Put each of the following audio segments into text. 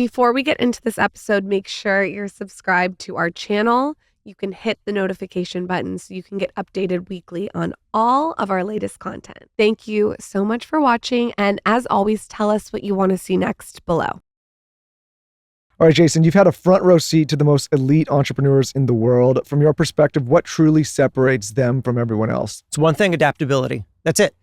Before we get into this episode, make sure you're subscribed to our channel. You can hit the notification button so you can get updated weekly on all of our latest content. Thank you so much for watching. And as always, tell us what you want to see next below. All right, Jason, you've had a front row seat to the most elite entrepreneurs in the world. From your perspective, what truly separates them from everyone else? It's one thing, adaptability. That's it.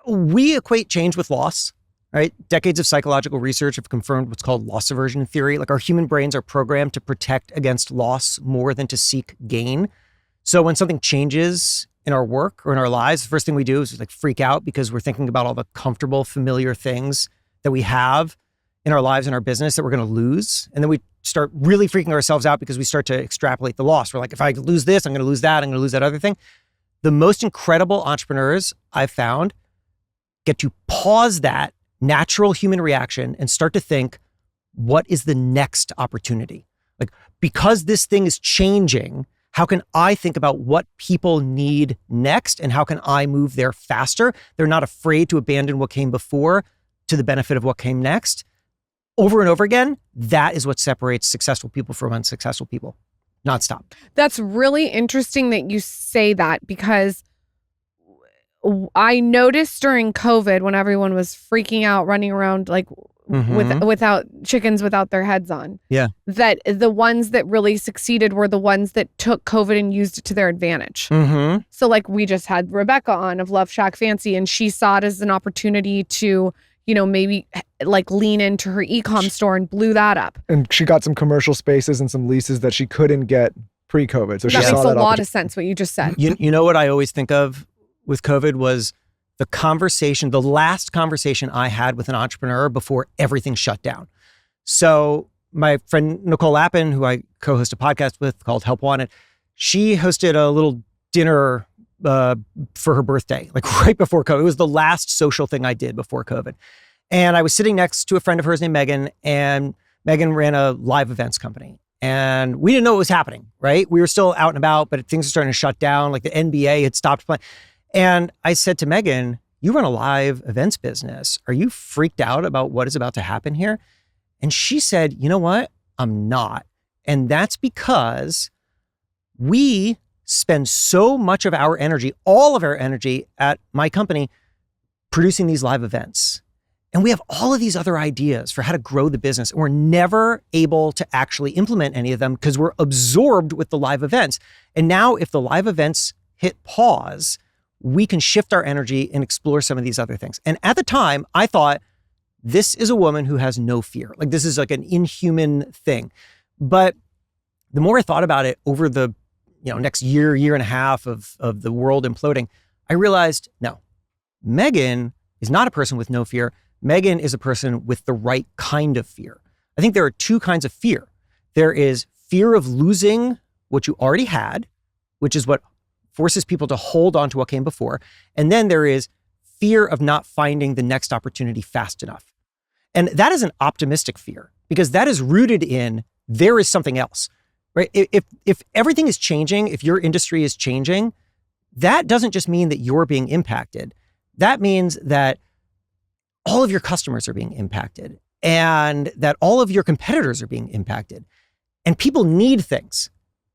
We equate change with loss, right? Decades of psychological research have confirmed what's called loss aversion theory. Like, our human brains are programmed to protect against loss more than to seek gain. So when something changes in our work or in our lives, the first thing we do is like freak out because we're thinking about all the comfortable, familiar things that we have in our lives and our business that we're going to lose. And then we start really freaking ourselves out because we start to extrapolate the loss. We're like, if I lose this, I'm going to lose that. I'm going to lose that other thing. The most incredible entrepreneurs I've found get to pause that natural human reaction and start to think, what is the next opportunity? Like, because this thing is changing, how can I think about what people need next? And how can I move there faster? They're not afraid to abandon what came before to the benefit of what came next. Over and over again, that is what separates successful people from unsuccessful people. Nonstop. That's really interesting that you say that, because I noticed during COVID, when everyone was freaking out, running around like without chickens without their heads on. Yeah. That the ones that really succeeded were the ones that took COVID and used it to their advantage. So like, we just had Rebecca on of Love Shack Fancy, and she saw it as an opportunity to, you know, maybe like lean into her e-com store and blew that up. And she got some commercial spaces and some leases that she couldn't get pre-COVID. So that makes a lot of sense, what you just said. You know what I always think of with COVID was the last conversation I had with an entrepreneur before everything shut down. So my friend Nicole Lappin, who I co-host a podcast with called Help Wanted, she hosted a little dinner for her birthday, like right before COVID. It was the last social thing I did before COVID. And I was sitting next to a friend of hers named Megan, and Megan ran a live events company. And we didn't know what was happening, right? We were still out and about, but things were starting to shut down. Like, the NBA had stopped playing. And I said to Megan, you run a live events business. Are you freaked out about what is about to happen here? And she said, you know what? I'm not. And that's because we spend so much of our energy, all of our energy at my company, producing these live events. And we have all of these other ideas for how to grow the business. And we're never able to actually implement any of them because we're absorbed with the live events. And now if the live events hit pause, we can shift our energy and explore some of these other things. And at the time, I thought, this is a woman who has no fear. Like, this is like an inhuman thing. But the more I thought about it over the next year and a half of the world imploding, I realized, no, Megan is not a person with no fear. Megan is a person with the right kind of fear. I think there are two kinds of fear. There is fear of losing what you already had, which is what forces people to hold on to what came before. And then there is fear of not finding the next opportunity fast enough. And that is an optimistic fear, because that is rooted in there is something else, right? If everything is changing, if your industry is changing, that doesn't just mean that you're being impacted. That means that all of your customers are being impacted, and that all of your competitors are being impacted. And people need things.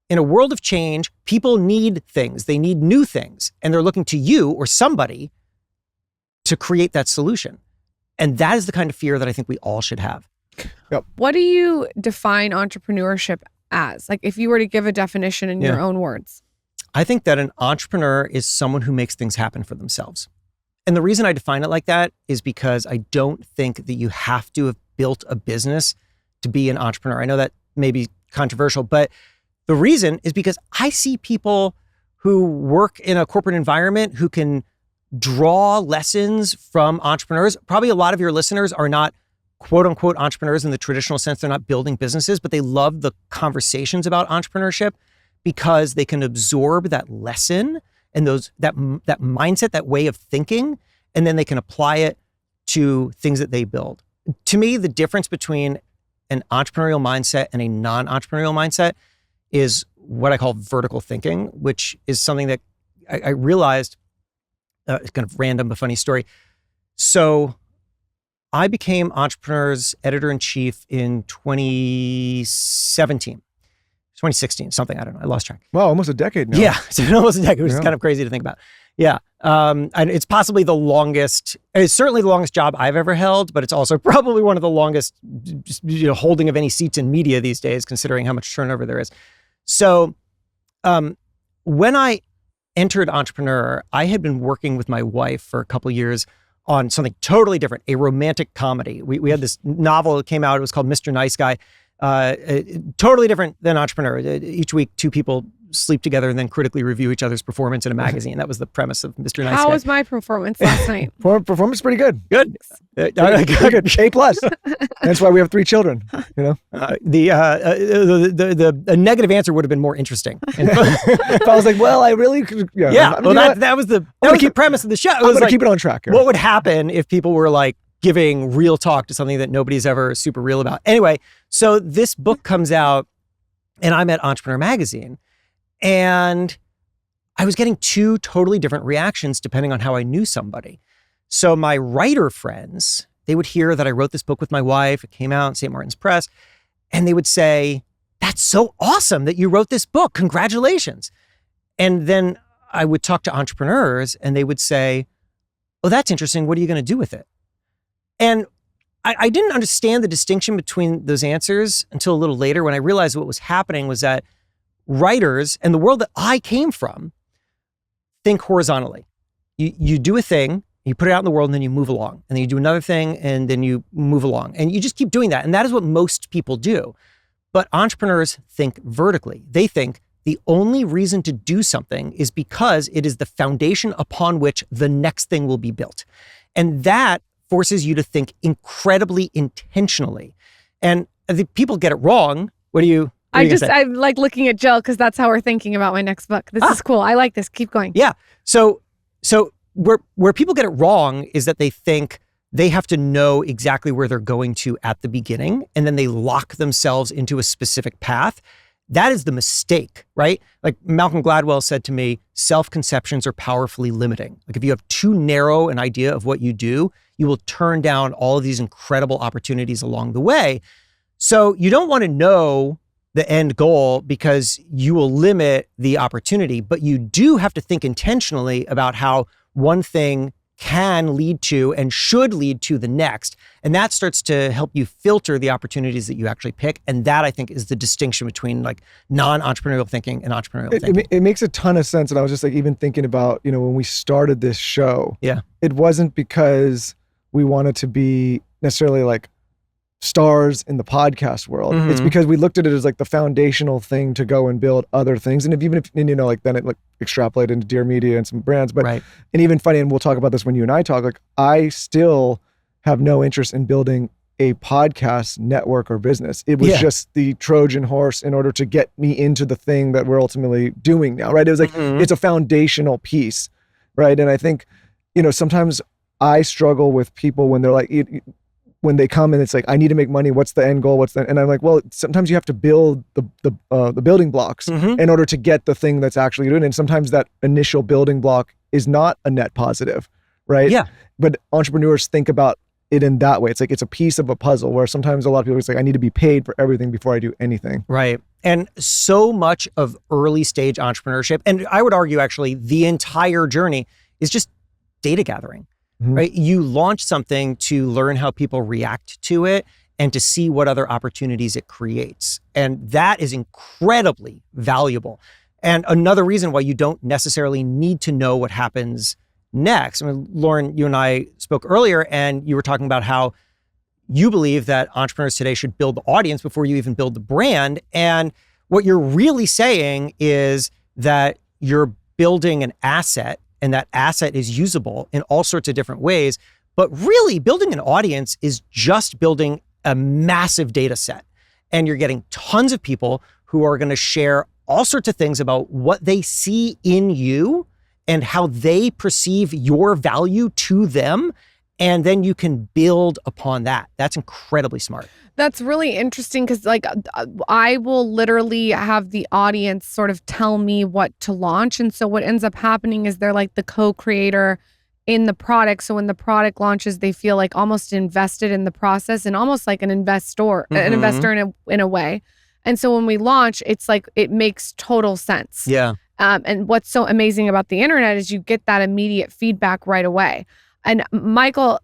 In a world of change, people need things. They need new things. And they're looking to you or somebody to create that solution. And that is the kind of fear that I think we all should have. Yep. What do you define entrepreneurship as? Like, if you were to give a definition in your own words. I think that an entrepreneur is someone who makes things happen for themselves. And the reason I define it like that is because I don't think that you have to have built a business to be an entrepreneur. I know that may be controversial, but the reason is because I see people who work in a corporate environment who can draw lessons from entrepreneurs. Probably a lot of your listeners are not quote unquote entrepreneurs in the traditional sense. They're not building businesses, but they love the conversations about entrepreneurship because they can absorb that lesson and that mindset, that way of thinking, and then they can apply it to things that they build. To me, the difference between an entrepreneurial mindset and a non-entrepreneurial mindset is what I call vertical thinking, which is something that I realized, it's kind of random but funny story. So I became Entrepreneur's editor-in-chief in 2017. 2016, something, I don't know. I lost track. Wow, almost a decade now. Yeah, so almost a decade, which is Yeah. kind of crazy to think about. Yeah, and it's possibly it's certainly the longest job I've ever held, but it's also probably one of the longest holding of any seats in media these days, considering how much turnover there is. So when I entered Entrepreneur, I had been working with my wife for a couple of years on something totally different, a romantic comedy. We had this novel that came out, it was called Mr. Nice Guy. Totally different than Entrepreneur. Each week, two people sleep together and then critically review each other's performance in a magazine. That was the premise of Mr. Nice Guy. How was my performance last night? Performance pretty good. Good. Pretty good. A+. That's why we have 3 children. The negative answer would have been more interesting. If I was like, well, I really could. Yeah. Well, that was the premise of the show. I'm going to keep it on track here. What would happen if people were like giving real talk to something that nobody's ever super real about? Anyway, so this book comes out and I'm at Entrepreneur Magazine and I was getting 2 totally different reactions depending on how I knew somebody. So my writer friends, they would hear that I wrote this book with my wife. It came out in St. Martin's Press. And they would say, that's so awesome that you wrote this book. Congratulations. And then I would talk to entrepreneurs and they would say, oh, that's interesting. What are you going to do with it? And I didn't understand the distinction between those answers until a little later when I realized what was happening was that writers and the world that I came from think horizontally. You do a thing, you put it out in the world and then you move along. And then you do another thing and then you move along. And you just keep doing that. And that is what most people do. But entrepreneurs think vertically. They think the only reason to do something is because it is the foundation upon which the next thing will be built. And that forces you to think incredibly intentionally. And the people get it wrong. I like looking at Jill because that's how we're thinking about my next book. This is cool. I like this. Keep going. Yeah. So where people get it wrong is that they think they have to know exactly where they're going to at the beginning, and then they lock themselves into a specific path. That is the mistake, right? Like Malcolm Gladwell said to me, self-conceptions are powerfully limiting. Like if you have too narrow an idea of what you do, you will turn down all of these incredible opportunities along the way. So you don't want to know the end goal because you will limit the opportunity, but you do have to think intentionally about how one thing can lead to and should lead to the next. And that starts to help you filter the opportunities that you actually pick. And that, I think, is the distinction between like non-entrepreneurial thinking and entrepreneurial thinking. It makes a ton of sense. And I was just like even thinking about, when we started this show, it wasn't because we wanted to be necessarily like stars in the podcast world. Mm-hmm. It's because we looked at it as like the foundational thing to go and build other things. And then it like extrapolated into Dear Media and some brands, but, right. And even funny, and we'll talk about this when you and I talk, like I still have no interest in building a podcast network or business. It was just the Trojan horse in order to get me into the thing that we're ultimately doing now, right? It was like, it's a foundational piece, right? And I think, sometimes I struggle with people when they're like, when they come and it's like, I need to make money. What's the end goal? And I'm like, well, sometimes you have to build the building blocks in order to get the thing that's actually doing it. And sometimes that initial building block is not a net positive, right? Yeah. But entrepreneurs think about it in that way. It's like, it's a piece of a puzzle where sometimes a lot of people are like, I need to be paid for everything before I do anything. Right. And so much of early stage entrepreneurship, and I would argue actually the entire journey is just data gathering. Right? You launch something to learn how people react to it and to see what other opportunities it creates. And that is incredibly valuable. And another reason why you don't necessarily need to know what happens next. I mean, Lauren, you and I spoke earlier and you were talking about how you believe that entrepreneurs today should build the audience before you even build the brand. And what you're really saying is that you're building an asset, and that asset is usable in all sorts of different ways. But really, building an audience is just building a massive data set. And you're getting tons of people who are going to share all sorts of things about what they see in you and how they perceive your value to them. And then you can build upon that. That's incredibly smart. That's really interesting because like I will literally have the audience sort of tell me what to launch. And so what ends up happening is they're like the co-creator in the product. So when the product launches, they feel like almost invested in the process and almost like an investor in a way. And so when we launch, it's like, it makes total sense. Yeah. And what's so amazing about the internet is you get that immediate feedback right away. And Michael,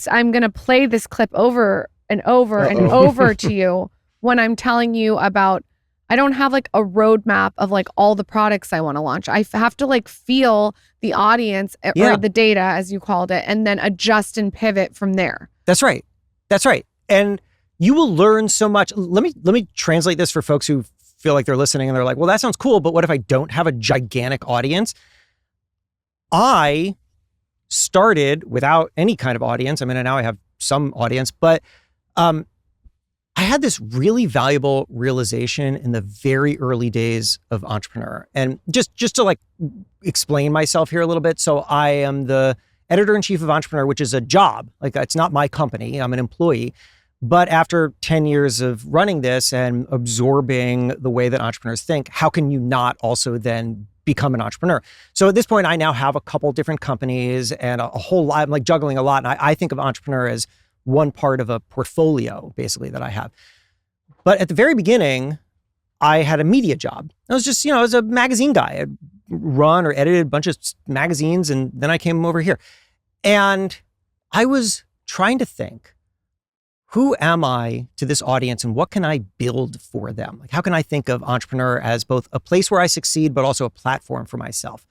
I'm going to play this clip over and over and over to you when I'm telling you about, I don't have like a roadmap of like all the products I want to launch. I have to like feel the audience or the data, as you called it, and then adjust and pivot from there. That's right. And you will learn so much. Let me translate this for folks who feel like they're listening and they're like, well, that sounds cool, but what if I don't have a gigantic audience? I started without any kind of audience. I mean, now I have some audience, but I had this really valuable realization in the very early days of Entrepreneur. And just to like explain myself here a little bit. So I am the editor-in-chief of Entrepreneur, which is a job. Like, it's not my company. I'm an employee. But after 10 years of running this and absorbing the way that entrepreneurs think, how can you not also then become an entrepreneur? So at this point, I now have a couple different companies and a whole lot. I'm like juggling a lot. And I think of Entrepreneur as one part of a portfolio, basically, that I have. But at the very beginning, I had a media job. I was just, I was a magazine guy. I'd run or edited a bunch of magazines, and then I came over here. And I was trying to think, who am I to this audience and what can I build for them? Like, how can I think of Entrepreneur as both a place where I succeed, but also a platform for myself?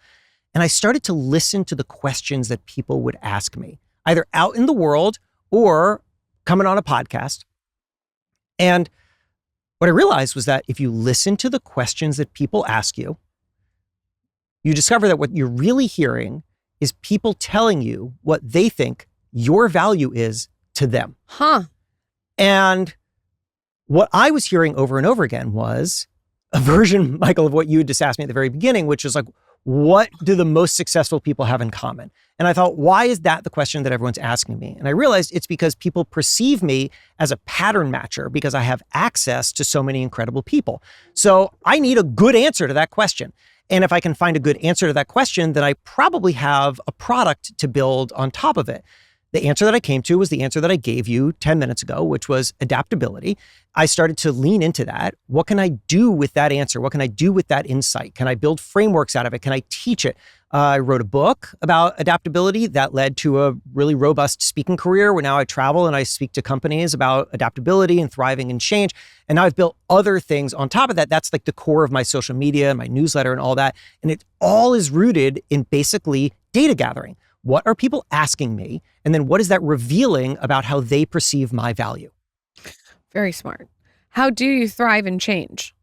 And I started to listen to the questions that people would ask me, either out in the world or coming on a podcast. And what I realized was that if you listen to the questions that people ask you, you discover that what you're really hearing is people telling you what they think your value is to them. And what I was hearing over and over again was a version, Michael, of what you had just asked me at the very beginning, which is like, what do the most successful people have in common? And I thought, why is that the question that everyone's asking me? And I realized it's because people perceive me as a pattern matcher because I have access to so many incredible people. So I need a good answer to that question. And if I can find a good answer to that question, then I probably have a product to build on top of it. The answer that I came to was the answer that I gave you 10 minutes ago, which was adaptability. I started to lean into that. What can I do with that answer? What can I do with that insight? Can I build frameworks out of it? Can I teach it? I wrote a book about adaptability that led to a really robust speaking career where now I travel and I speak to companies about adaptability and thriving in change. And now I've built other things on top of that. That's like the core of my social media, my newsletter and all that. And it all is rooted in basically data gathering. What are people asking me? And then what is that revealing about how they perceive my value? Very smart. How do you thrive in change?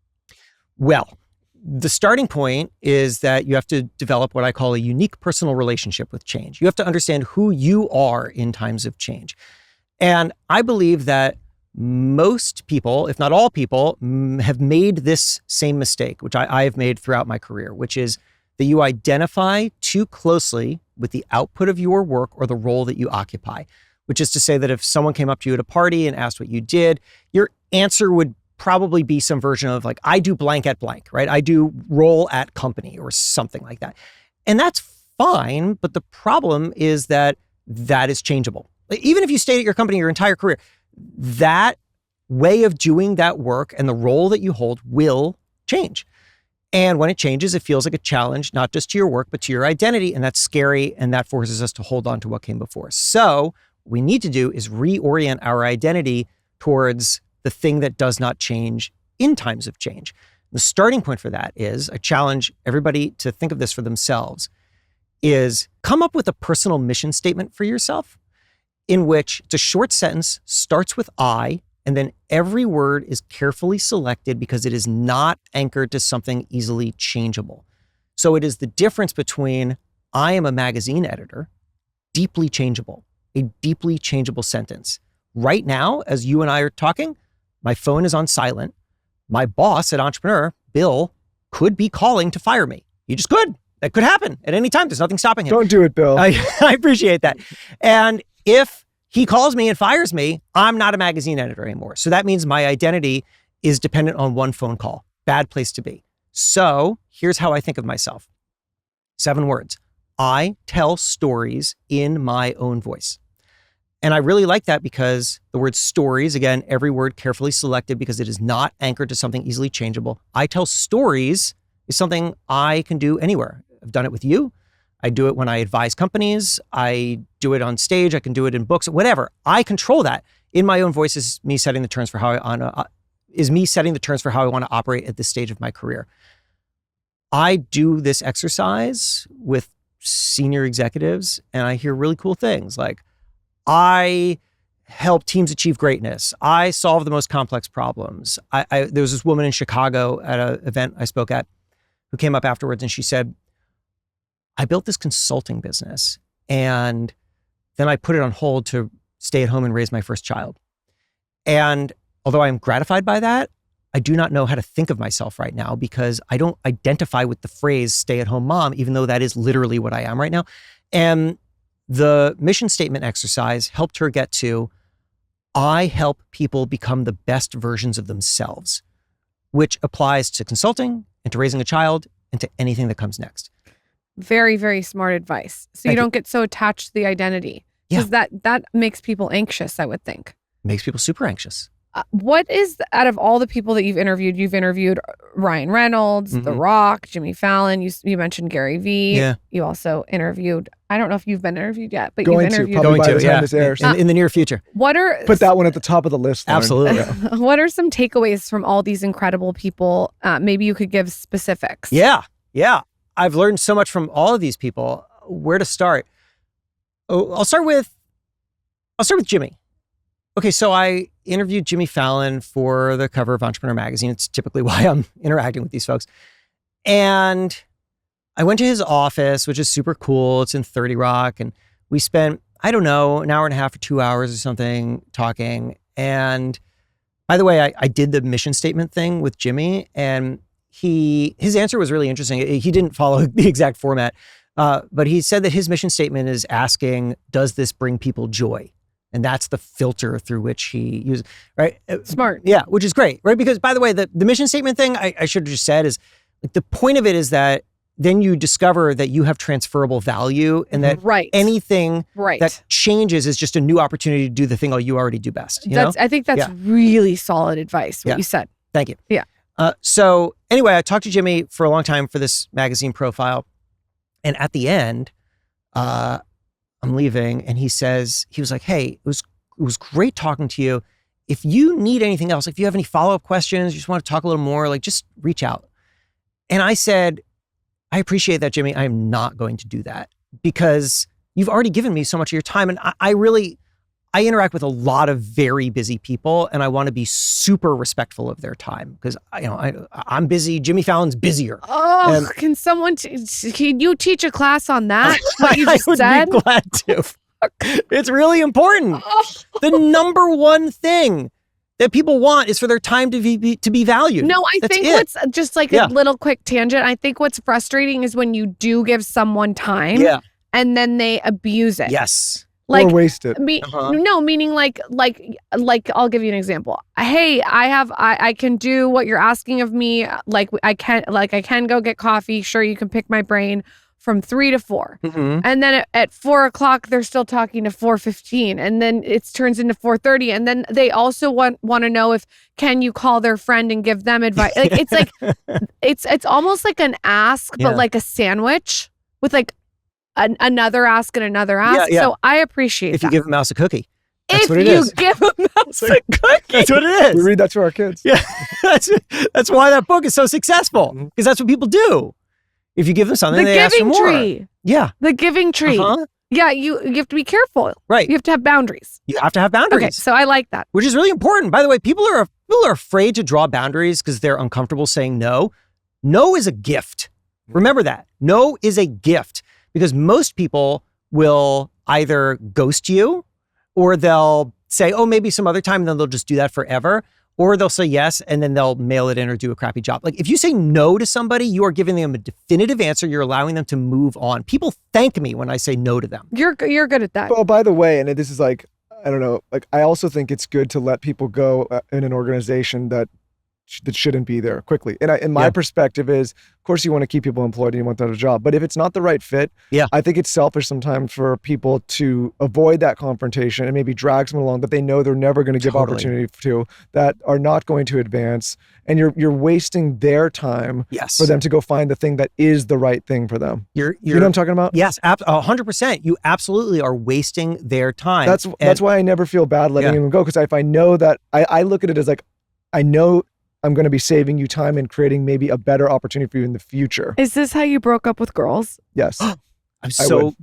Well, the starting point is that you have to develop what I call a unique personal relationship with change. You have to understand who you are in times of change. And I believe that most people, if not all people, have made this same mistake, which I have made throughout my career, which is that you identify too closely with the output of your work or the role that you occupy, which is to say that if someone came up to you at a party and asked what you did, your answer would probably be some version of like, I do blank at blank, right? I do role at company or something like that. And that's fine, but the problem is that that is changeable. Like, even if you stayed at your company your entire career, that way of doing that work and the role that you hold will change. And when it changes, it feels like a challenge, not just to your work, but to your identity. And that's scary. And that forces us to hold on to what came before. So what we need to do is reorient our identity towards the thing that does not change in times of change. The starting point for that is, I challenge everybody to think of this for themselves, is come up with a personal mission statement for yourself in which it's a short sentence, starts with I, and then every word is carefully selected because it is not anchored to something easily changeable. So it is the difference between I am a magazine editor, deeply changeable, a deeply changeable sentence. Right now, as you and I are talking, my phone is on silent. My boss at Entrepreneur, Bill, could be calling to fire me. He just could. That could happen at any time. There's nothing stopping him. Don't do it, Bill. I appreciate that. And if he calls me and fires me, I'm not a magazine editor anymore. So that means my identity is dependent on one phone call. Bad place to be. So here's how I think of myself. 7 words. I tell stories in my own voice. And I really like that because the word stories, again, every word carefully selected because it is not anchored to something easily changeable. I tell stories is something I can do anywhere. I've done it with you. I do it when I advise companies. I do it on stage. I can do it in books, whatever. I control that. In my own voice is me setting the terms for how I want to operate at this stage of my career. I do this exercise with senior executives and I hear really cool things like, I help teams achieve greatness. I solve the most complex problems. There was this woman in Chicago at an event I spoke at who came up afterwards and she said, I built this consulting business and then I put it on hold to stay at home and raise my first child. And although I'm gratified by that, I do not know how to think of myself right now because I don't identify with the phrase stay-at-home mom, even though that is literally what I am right now. And the mission statement exercise helped her get to, I help people become the best versions of themselves, which applies to consulting and to raising a child and to anything that comes next. Very, very smart advice. So you don't get so attached to the identity because that makes people anxious, I would think. Makes people super anxious. What is, out of all the people that you've interviewed Ryan Reynolds, The Rock, Jimmy Fallon, you mentioned Gary Vee. Yeah. You also interviewed, I don't know if you've been interviewed yet, but Going you've interviewed. to, probably by the time this airs. In the near future. Put that one at the top of the list. Lauren. Absolutely. What are some takeaways from all these incredible people? Maybe you could give specifics. Yeah. I've learned so much from all of these people. Where to start? I'll start with Jimmy. Okay, so I interviewed Jimmy Fallon for the cover of Entrepreneur magazine. It's typically why I'm interacting with these folks. And I went to his office, which is super cool. It's in 30 Rock. And we spent, I don't know, an hour and a half or 2 hours or something talking. And by the way, I did the mission statement thing with Jimmy. And his answer was really interesting. He didn't follow the exact format, but he said that his mission statement is asking, does this bring people joy? And that's the filter through which he uses, right? Smart. Yeah, which is great, right? Because by the way, the mission statement thing I should have just said is like the point of it is that then you discover that you have transferable value and that anything that changes is just a new opportunity to do the thing you already do best. I think that's really solid advice, what you said. Thank you. Yeah. So anyway, I talked to Jimmy for a long time for this magazine profile. And at the end, I'm leaving and he was like, hey, it was great talking to you. If you need anything else, if you have any follow-up questions, you just want to talk a little more, like just reach out. And I said, I appreciate that, Jimmy. I'm not going to do that because you've already given me so much of your time. And I interact with a lot of very busy people and I want to be super respectful of their time because I'm busy. Jimmy Fallon's busier. Oh, can someone, can you teach a class on that? What you just said? I would be glad to. It's really important. The number one thing that people want is for their time to be valued. No, I think what's just like a little quick tangent. I think what's frustrating is when you do give someone time and then they abuse it. Yes. Like, or waste it. No, meaning like I'll give you an example. Hey, I can do what you're asking of me. I can go get coffee. Sure, you can pick my brain from 3 to 4. And then at 4 o'clock, they're still talking to 4:15. And then it turns into 4:30. And then they also want to know can you call their friend and give them advice? Like it's like, it's almost like an ask, but like a sandwich with like another ask and another ask. So I appreciate if you give a mouse a cookie. That's if what it is. you give a mouse a cookie. That's what it is. We read that to our kids. Yeah. That's why that book is so successful. Because that's what people do. If you give them something, they ask for more. The giving tree. Yeah. The giving tree. Yeah, you have to be careful. Right. You have to have boundaries. You have to have boundaries. Okay, so I like that. Which is really important. By the way, people are afraid to draw boundaries because they're uncomfortable saying no. No is a gift. Remember that. No is a gift. Because most people will either ghost you or they'll say, oh, maybe some other time, and then they'll just do that forever. Or they'll say yes, and then they'll mail it in or do a crappy job. Like if you say no to somebody, you are giving them a definitive answer. You're allowing them to move on. People thank me when I say no to them. You're good at that. Well, by the way, and this is like, I don't know, like I also think it's good to let people go in an organization that that shouldn't be there quickly. And my perspective is, of course, you want to keep people employed and you want them to have a job. But if it's not the right fit, I think it's selfish sometimes for people to avoid that confrontation and maybe drag someone along that they know they're never going to give opportunity to, that are not going to advance. And you're wasting their time for them to go find the thing that is the right thing for them. You know what I'm talking about? Yes, 100%. You absolutely are wasting their time. That's why I never feel bad letting them go. Because if I know that, I look at it as like, I know I'm going to be saving you time and creating maybe a better opportunity for you in the future. Is this how you broke up with girls? Yes. I'm so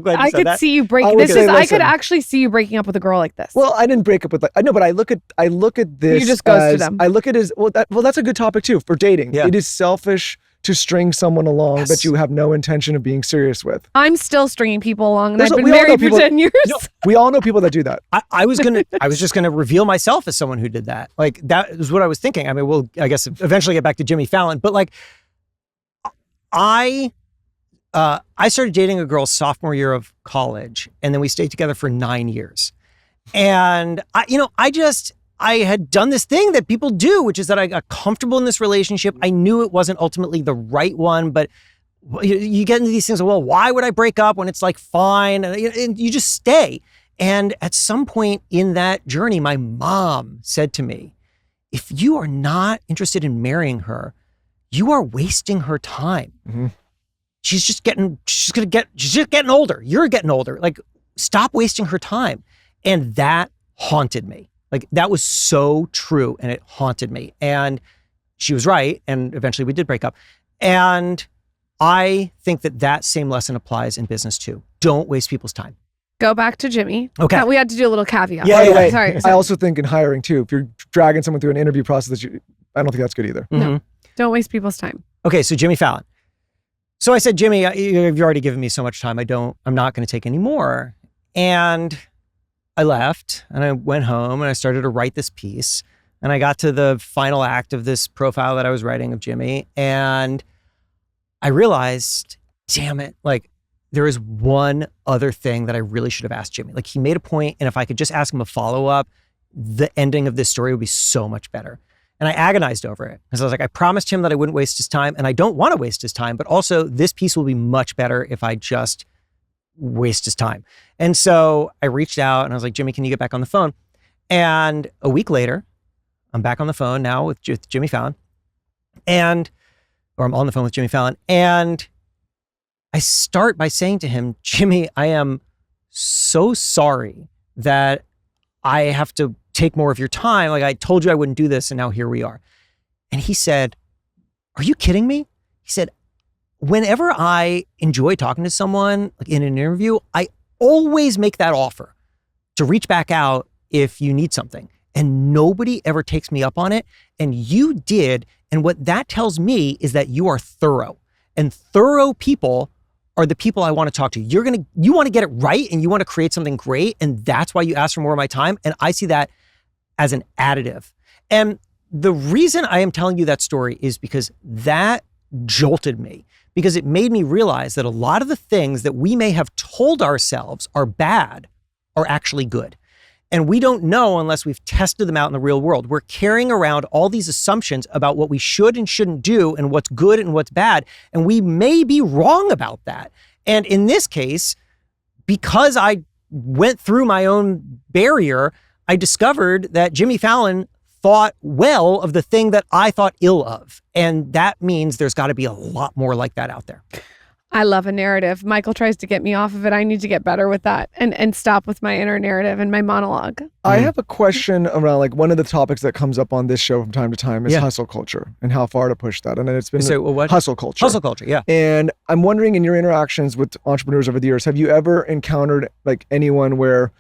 glad you said that. See you break. I could actually see you breaking up with a girl like this. Well, I didn't break up with but I look at this. You just ghosted them. I look at it as that's a good topic too for dating. Yeah. It is selfish to string someone along that you have no intention of being serious with. I'm still stringing people along, and I've been married for 10 years. No, we all know people that do that. I was just gonna reveal myself as someone who did that. Like, that is what I was thinking. I mean, we'll, I guess, eventually get back to Jimmy Fallon, but like, I started dating a girl sophomore year of college, and then we stayed together for 9 years. And I had done this thing that people do, which is that I got comfortable in this relationship. I knew it wasn't ultimately the right one, but you get into these things, well, why would I break up when it's like fine? And you just stay. And at some point in that journey, my mom said to me, if you are not interested in marrying her, you are wasting her time. Mm-hmm. She's just getting older. You're getting older. Like, stop wasting her time. And that haunted me. Like, that was so true, and it haunted me. And she was right, and eventually we did break up. And I think that same lesson applies in business too. Don't waste people's time. Go back to Jimmy. Okay. We had to do a little caveat. Yeah. Sorry. I also think in hiring too, if you're dragging someone through an interview process, I don't think that's good either. Mm-hmm. No, don't waste people's time. Okay, so Jimmy Fallon. So I said, Jimmy, you've already given me so much time. I'm not going to take any more. And I left and I went home and I started to write this piece, and I got to the final act of this profile that I was writing of Jimmy, and I realized, damn it, like, there is one other thing that I really should have asked Jimmy. Like, he made a point, and if I could just ask him a follow-up, the ending of this story would be so much better. And I agonized over it because I was like, I promised him that I wouldn't waste his time, and I don't want to waste his time, but also this piece will be much better if I just waste his time. And so I reached out and I was like, Jimmy, can you get back on the phone? And a week later, I'm back on the phone now with Jimmy Fallon, or I'm on the phone with Jimmy Fallon. And I start by saying to him, Jimmy, I am so sorry that I have to take more of your time. Like, I told you I wouldn't do this, and now here we are. And he said, are you kidding me? He said, whenever I enjoy talking to someone, like in an interview, I always make that offer to reach back out if you need something. And nobody ever takes me up on it. And you did. And what that tells me is that you are thorough. And thorough people are the people I want to talk to. You want to get it right, and you want to create something great. And that's why you ask for more of my time. And I see that as an additive. And the reason I am telling you that story is because that jolted me, because it made me realize that a lot of the things that we may have told ourselves are bad are actually good. And we don't know unless we've tested them out in the real world. We're carrying around all these assumptions about what we should and shouldn't do and what's good and what's bad. And we may be wrong about that. And in this case, because I went through my own barrier, I discovered that Jimmy Fallon thought well of the thing that I thought ill of. And that means there's got to be a lot more like that out there. I love a narrative. Michael tries to get me off of it. I need to get better with that and stop with my inner narrative and my monologue. I have a question around, like, one of the topics that comes up on this show from time to time is hustle culture and how far to push that. And it's been hustle culture. Hustle culture, yeah. And I'm wondering, in your interactions with entrepreneurs over the years, have you ever encountered like anyone where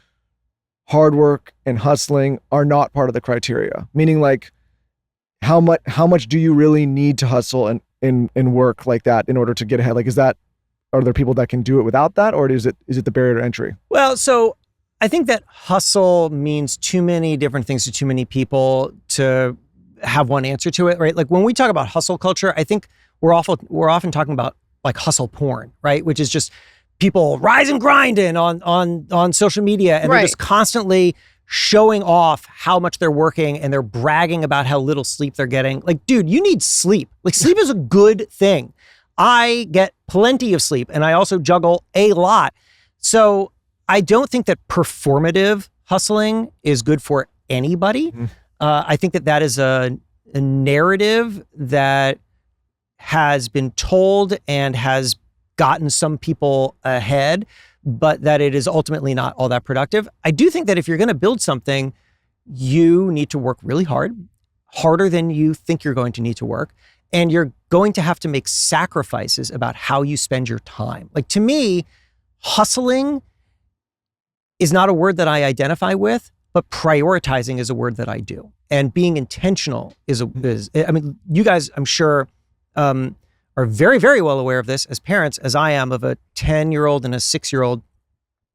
hard work and hustling are not part of the criteria? Meaning, like, how much do you really need to hustle and work like that in order to get ahead? Like, are there people that can do it without that, or is it the barrier to entry? Well, so I think that hustle means too many different things to too many people to have one answer to it, right? Like, when we talk about hustle culture, I think we're often talking about like hustle porn, right? Which is just people rise and grinding on social media, and they're just constantly showing off how much they're working and they're bragging about how little sleep they're getting. Like, dude, you need sleep. Like, sleep is a good thing. I get plenty of sleep and I also juggle a lot. So I don't think that performative hustling is good for anybody. I think that is a narrative that has been told and has gotten some people ahead, but that it is ultimately not all that productive. I do think that if you're going to build something, you need to work really hard, harder than you think you're going to need to work. And you're going to have to make sacrifices about how you spend your time. Like, to me, hustling is not a word that I identify with, but prioritizing is a word that I do. And being intentional is I mean, you guys, I'm sure, are very, very well aware of this as parents, as I am, of a 10-year-old and a 6-year-old,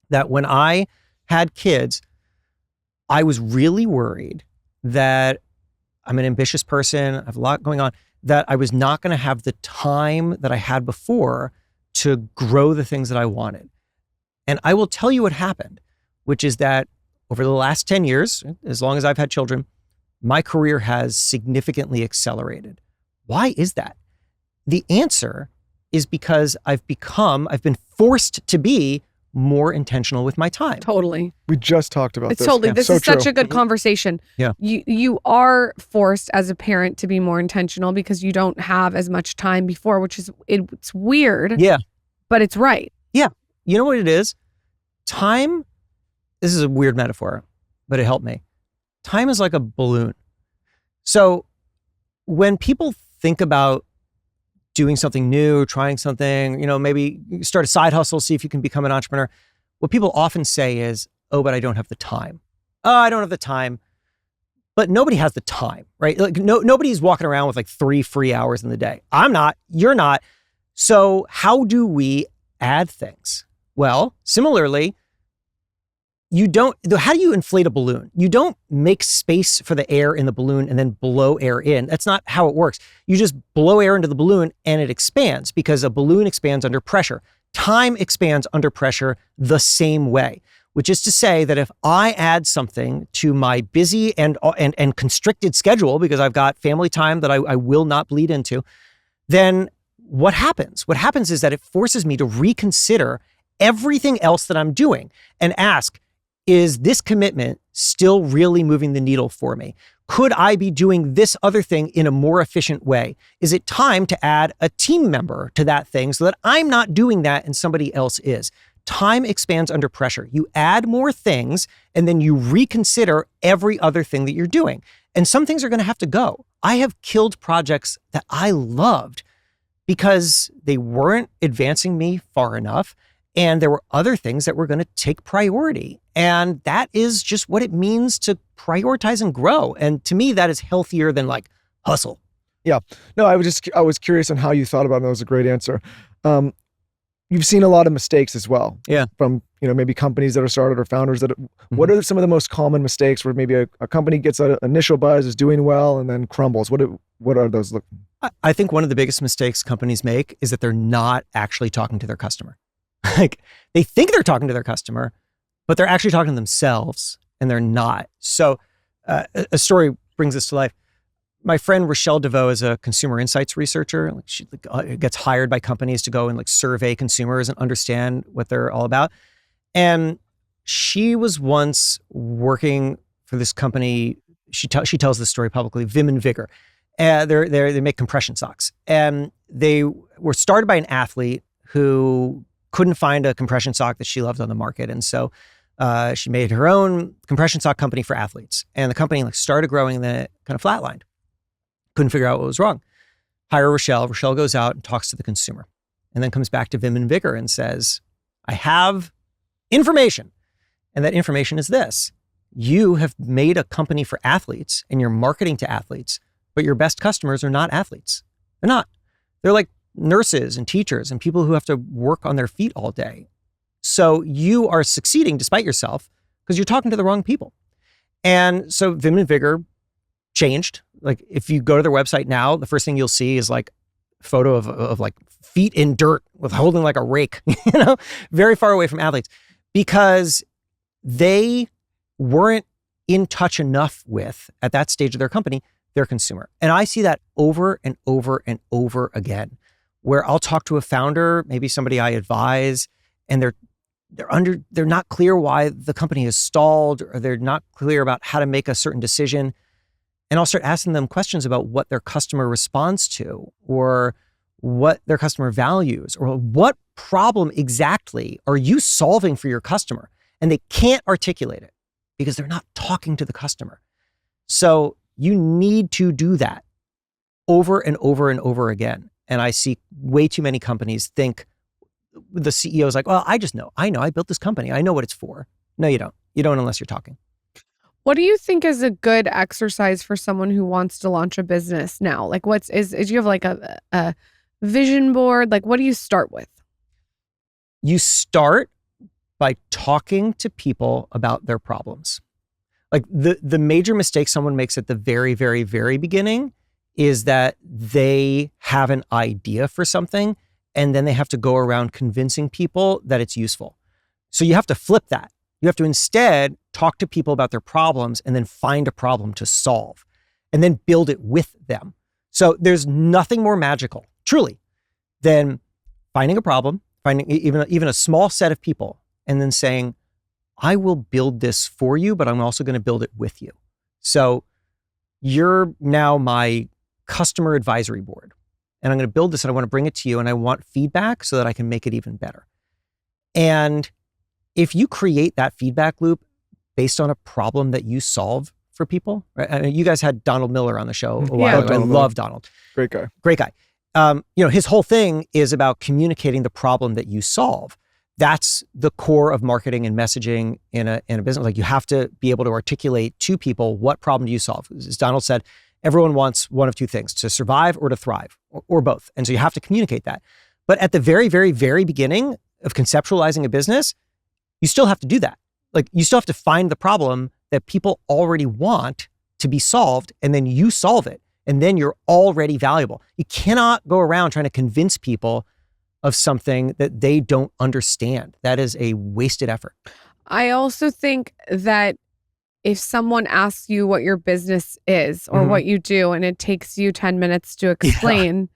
that when I had kids, I was really worried that I'm an ambitious person, I have a lot going on, that I was not going to have the time that I had before to grow the things that I wanted. And I will tell you what happened, which is that over the last 10 years, as long as I've had children, my career has significantly accelerated. Why is that? The answer is because I've been forced to be more intentional with my time. Totally. We just talked about It's this. totally. Yeah. This So is such true. a good conversation. Yeah. You are forced as a parent to be more intentional because you don't have as much time before, which is, it's weird. Yeah. But it's right. Yeah. You know what it is? Time, this is a weird metaphor, but it helped me. Time is like a balloon. So when people think about doing something new, trying something, maybe start a side hustle, see if you can become an entrepreneur, what people often say is, oh, but I don't have the time. Oh, I don't have the time. But nobody has the time, right? Like, nobody's walking around with like 3 free hours in the day. I'm not, you're not. So how do we add things? Well, similarly, how do you inflate a balloon? You don't make space for the air in the balloon and then blow air in. That's not how it works. You just blow air into the balloon and it expands, because a balloon expands under pressure. Time expands under pressure the same way, which is to say that if I add something to my busy and constricted schedule, because I've got family time that I will not bleed into, then what happens? What happens is that it forces me to reconsider everything else that I'm doing and ask, is this commitment still really moving the needle for me? Could I be doing this other thing in a more efficient way? Is it time to add a team member to that thing so that I'm not doing that and somebody else is? Time expands under pressure. You add more things and then you reconsider every other thing that you're doing. And some things are going to have to go. I have killed projects that I loved because they weren't advancing me far enough. And there were other things that were going to take priority. And that is just what it means to prioritize and grow. And to me, that is healthier than like hustle. Yeah. No, I was curious on how you thought about it. That was a great answer. You've seen a lot of mistakes as well. Yeah. From, maybe companies that are started or founders that, what are some of the most common mistakes where maybe a company gets an initial buzz, is doing well, and then crumbles? What are those? I think one of the biggest mistakes companies make is that they're not actually talking to their customer. Like, they think they're talking to their customer, but they're actually talking to themselves, and they're not. So a story brings this to life. My friend Rochelle DeVoe is a consumer insights researcher. She gets hired by companies to go and survey consumers and understand what they're all about. And she was once working for this company. She tells this story publicly, Vim and Vigor. They make compression socks. And they were started by an athlete who couldn't find a compression sock that she loved on the market. And so she made her own compression sock company for athletes. And the company started growing and then it kind of flatlined. Couldn't figure out what was wrong. Hire Rochelle. Rochelle goes out and talks to the consumer and then comes back to Vim and Vigor and says, I have information. And that information is this. You have made a company for athletes and you're marketing to athletes, but your best customers are not athletes. They're not. They're like nurses and teachers and people who have to work on their feet all day. So you are succeeding despite yourself because you're talking to the wrong people. And so Vim and Vigor changed. Like, if you go to their website now, the first thing you'll see is a photo of feet in dirt with holding a rake, very far away from athletes, because they weren't in touch enough with, at that stage of their company, their consumer. And I see that over and over and over again, where I'll talk to a founder, maybe somebody I advise, and they're not clear why the company is stalled, or they're not clear about how to make a certain decision. And I'll start asking them questions about what their customer responds to, or what their customer values, or what problem exactly are you solving for your customer? And they can't articulate it because they're not talking to the customer. So you need to do that over and over and over again. And I see way too many companies think the CEO is like, well, I know, I built this company. I know what it's for. No, you don't. You don't unless you're talking. What do you think is a good exercise for someone who wants to launch a business now? Like is you have like a vision board? Like what do you start with? You start by talking to people about their problems. Like the major mistake someone makes at the very, very, very beginning is that they have an idea for something and then they have to go around convincing people that it's useful. So you have to flip that. You have to instead talk to people about their problems and then find a problem to solve and then build it with them. So there's nothing more magical, truly, than finding a problem, finding even a small set of people, and then saying, I will build this for you, but I'm also going to build it with you. So you're now my customer advisory board, and I'm going to build this and I want to bring it to you and I want feedback so that I can make it even better. And if you create that feedback loop based on a problem that you solve for people, right? I mean, you guys had Donald Miller on the show a while ago. I love Donald. Great guy. Great guy. His whole thing is about communicating the problem that you solve. That's the core of marketing and messaging in a business. Like you have to be able to articulate to people, what problem do you solve? As Donald said, everyone wants one of two things, to survive or to thrive, or both. And so you have to communicate that. But at the very, very, very beginning of conceptualizing a business, you still have to do that. Like you still have to find the problem that people already want to be solved, and then you solve it. And then you're already valuable. You cannot go around trying to convince people of something that they don't understand. That is a wasted effort. I also think that if someone asks you what your business is or what you do, and it takes you 10 minutes to explain,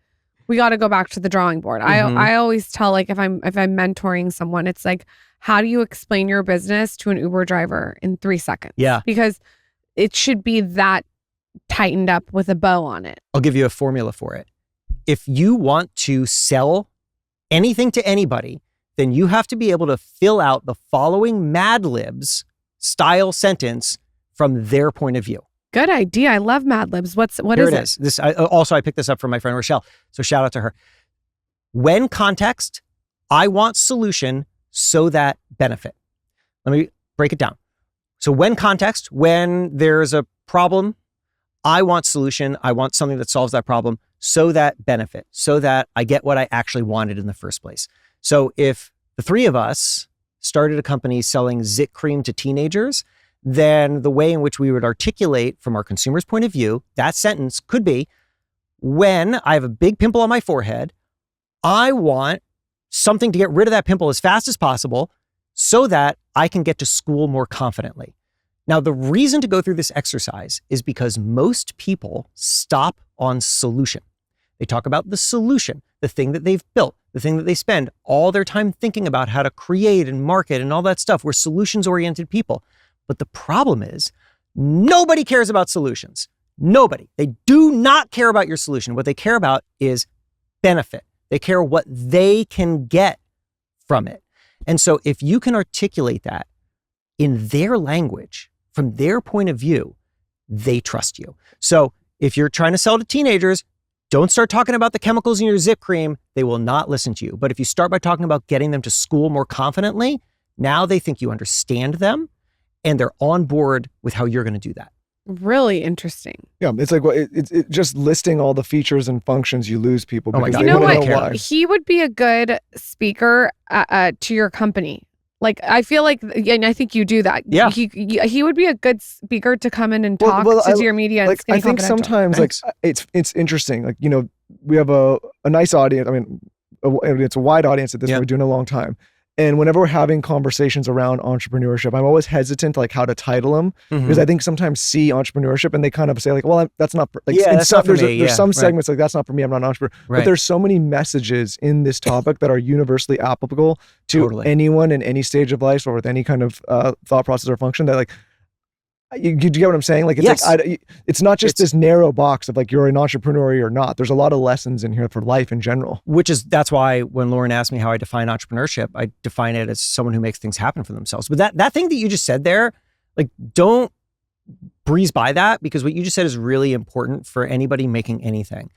we got to go back to the drawing board. I always tell, like, if I'm mentoring someone, it's like, how do you explain your business to an Uber driver in 3 seconds? Yeah. Because it should be that tightened up with a bow on it. I'll give you a formula for it. If you want to sell anything to anybody, then you have to be able to fill out the following Mad Libs style sentence from their point of view. Good idea. I love Mad Libs. What Here is it is. This I picked this up from my friend Rochelle. So shout out to her. When context, I want solution so that benefit. Let me break it down. So when context, when there's a problem, I want solution. I want something that solves that problem so that benefit, so that I get what I actually wanted in the first place. So if the three of us started a company selling Zit cream to teenagers, then the way in which we would articulate from our consumer's point of view, that sentence could be, when I have a big pimple on my forehead, I want something to get rid of that pimple as fast as possible so that I can get to school more confidently. Now, the reason to go through this exercise is because most people stop on solution. They talk about the solution, the thing that they've built, the thing that they spend all their time thinking about how to create and market and all that stuff. We're solutions-oriented people. But the problem is, nobody cares about solutions. Nobody. They do not care about your solution. What they care about is benefit. They care what they can get from it. And so if you can articulate that in their language, from their point of view, they trust you. So if you're trying to sell to teenagers, don't start talking about the chemicals in your Zip cream. They will not listen to you. But if you start by talking about getting them to school more confidently, now they think you understand them and they're on board with how you're going to do that. Really interesting. Yeah, it's like it's just listing all the features and functions. You lose people Oh my because God. they You know want to what? know why. He would be a good speaker to your company. Like, I feel like, and I think you do that. Yeah. He would be a good speaker to come in and Well, talk well, to your media. And Like, I think Confidential. sometimes Thanks. like it's interesting. Like, you know, we have a nice audience. I mean, it's a wide audience at this point. We're doing it a long time. And whenever we're having conversations around entrepreneurship, I'm always hesitant to like how to title them because I think sometimes see entrepreneurship and they kind of say like, well, that's not like, that's not for me. There's some segments like that's not for me. I'm not an entrepreneur. Right. But there's so many messages in this topic that are universally applicable to anyone in any stage of life or with any kind of thought process or function that like, you get what I'm saying? Like, it's like, it's not just this narrow box of like, you're an entrepreneur or not. There's a lot of lessons in here for life in general. That's why when Lauren asked me how I define entrepreneurship, I define it as someone who makes things happen for themselves. But that thing that you just said there, like, don't breeze by that, because what you just said is really important for anybody making anything,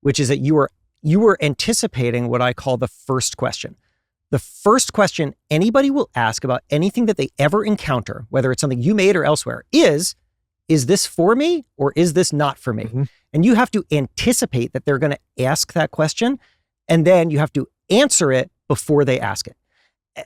which is that you were anticipating what I call the first question. The first question anybody will ask about anything that they ever encounter, whether it's something you made or elsewhere, is this for me or is this not for me? Mm-hmm. And you have to anticipate that they're going to ask that question, and then you have to answer it before they ask it.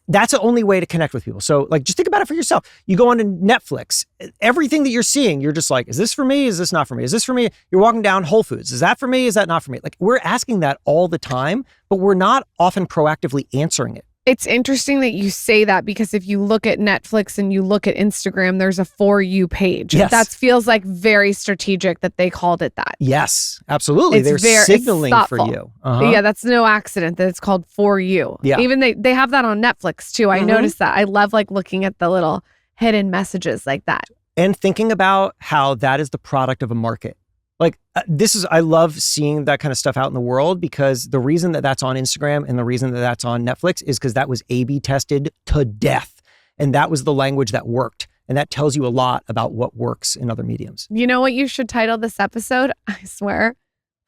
That's the only way to connect with people. So like, just think about it for yourself. You go on to Netflix, everything that you're seeing, you're just like, is this for me? Is this not for me? Is this for me? You're walking down Whole Foods. Is that for me? Is that not for me? Like, we're asking that all the time, but we're not often proactively answering it. It's interesting that you say that, because if you look at Netflix and you look at Instagram, there's a For You page. Yes. That feels like very strategic that they called it that. Yes, absolutely. They're signaling for you. Uh-huh. Yeah, that's no accident that it's called For You. Yeah. Even they have that on Netflix too. I noticed that. I love like looking at the little hidden messages like that. And thinking about how that is the product of a market. Like I love seeing that kind of stuff out in the world, because the reason that that's on Instagram and the reason that that's on Netflix is because that was A/B tested to death. And that was the language that worked. And that tells you a lot about what works in other mediums. You know what you should title this episode? I swear.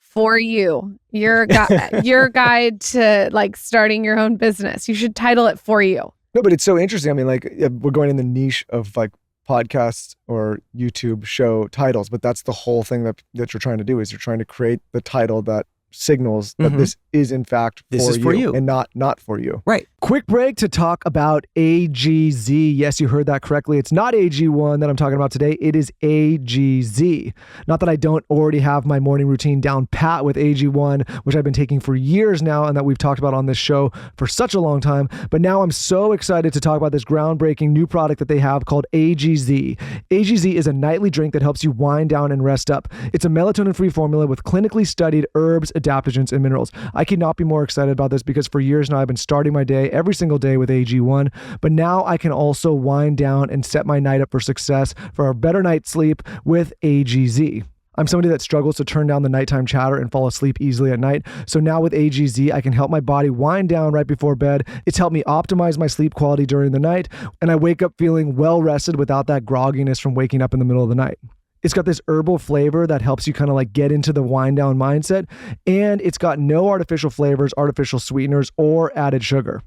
For You. Your guide to like starting your own business. You should title it For You. No, but it's so interesting. I mean, like, we're going in the niche of like podcasts or YouTube show titles, but that's the whole thing that you're trying to do, is you're trying to create the title that signals that this is in fact for you and not for you. Right. Quick break to talk about AGZ. Yes, you heard that correctly. It's not AG1 that I'm talking about today. It is AGZ. Not that I don't already have my morning routine down pat with AG1, which I've been taking for years now and that we've talked about on this show for such a long time. But now I'm so excited to talk about this groundbreaking new product that they have called AGZ. AGZ is a nightly drink that helps you wind down and rest up. It's a melatonin-free formula with clinically studied herbs, adaptogens, and minerals. I could not be more excited about this, because for years now I've been starting my day every single day with AG1, but now I can also wind down and set my night up for success, for a better night's sleep with AGZ. I'm somebody that struggles to turn down the nighttime chatter and fall asleep easily at night. So now with AGZ, I can help my body wind down right before bed. It's helped me optimize my sleep quality during the night, and I wake up feeling well rested without that grogginess from waking up in the middle of the night. It's got this herbal flavor that helps you kind of like get into the wind down mindset, and it's got no artificial flavors, artificial sweeteners, or added sugar.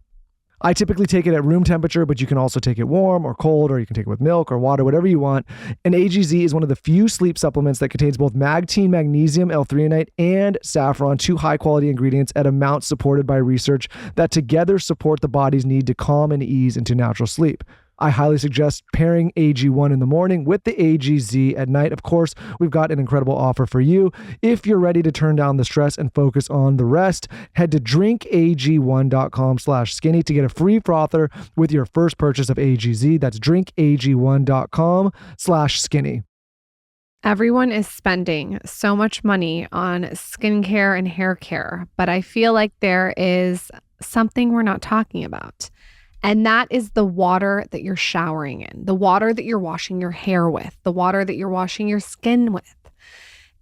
I typically take it at room temperature, but you can also take it warm or cold, or you can take it with milk or water, whatever you want. And AGZ is one of the few sleep supplements that contains both magneesium, magnesium, L-threonate, and saffron, 2 high-quality ingredients at amounts supported by research that together support the body's need to calm and ease into natural sleep. I highly suggest pairing AG1 in the morning with the AGZ at night. Of course, we've got an incredible offer for you. If you're ready to turn down the stress and focus on the rest, head to drinkag1.com/skinny to get a free frother with your first purchase of AGZ. That's drinkag1.com/skinny. Everyone is spending so much money on skincare and hair care, but I feel like there is something we're not talking about. And that is the water that you're showering in, the water that you're washing your hair with, the water that you're washing your skin with.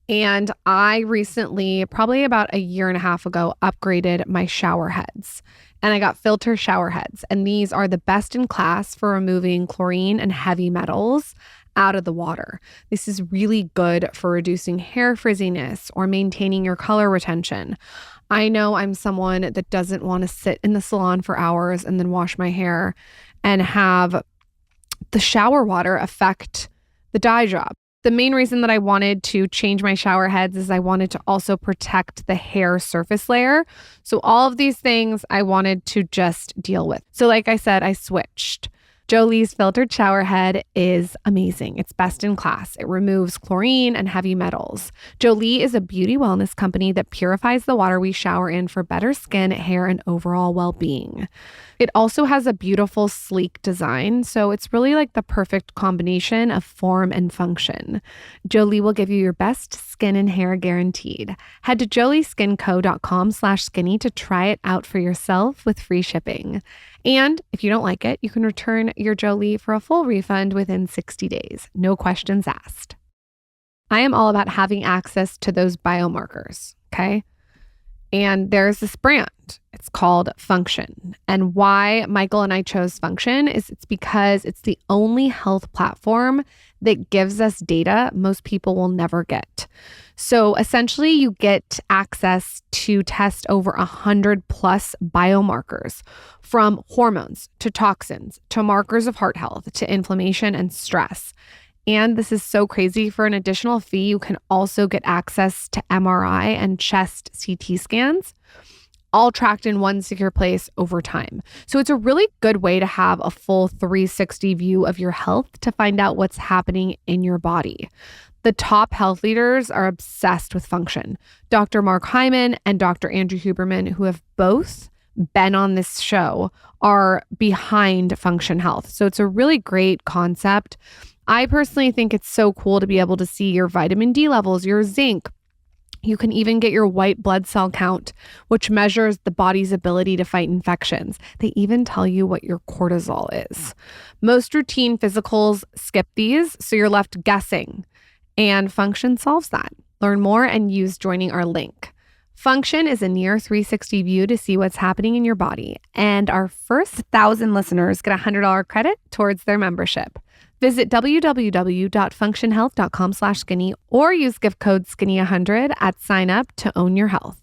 And I recently, probably about a year and a half ago, upgraded my shower heads. And I got filter shower heads. And these are the best in class for removing chlorine and heavy metals out of the water. This is really good for reducing hair frizziness or maintaining your color retention. I know I'm someone that doesn't want to sit in the salon for hours and then wash my hair and have the shower water affect the dye job. The main reason that I wanted to change my shower heads is I wanted to also protect the hair surface layer. So all of these things I wanted to just deal with. So like I said, I switched. Jolie's filtered shower head is amazing. It's best in class. It removes chlorine and heavy metals. Jolie is a beauty wellness company that purifies the water we shower in for better skin, hair, and overall well-being. It also has a beautiful, sleek design, so it's really like the perfect combination of form and function. Jolie will give you your best skin and hair guaranteed. Head to jolieskinco.com/skinny to try it out for yourself with free shipping. And if you don't like it, you can return your Jolie for a full refund within 60 days. No questions asked. I am all about having access to those biomarkers, okay? And there's this brand. It's called Function. And why Michael and I chose Function is it's because it's the only health platform that gives us data most people will never get. So essentially, you get access to test over 100 plus biomarkers, from hormones to toxins to markers of heart health to inflammation and stress. And this is so crazy. For an additional fee, you can also get access to MRI and chest CT scans, all tracked in one secure place over time. So it's a really good way to have a full 360 view of your health to find out what's happening in your body. The top health leaders are obsessed with Function. Dr. Mark Hyman and Dr. Andrew Huberman, who have both been on this show, are behind Function Health. So it's a really great concept. I personally think it's so cool to be able to see your vitamin D levels, your zinc. You can even get your white blood cell count, which measures the body's ability to fight infections. They even tell you what your cortisol is. Most routine physicals skip these, so you're left guessing. And Function solves that. Learn more and use joining our link. Function is a near 360 view to see what's happening in your body. And our first 1,000 listeners get a $100 credit towards their membership. Visit www.functionhealth.com/skinny or use gift code skinny100 at sign up to own your health.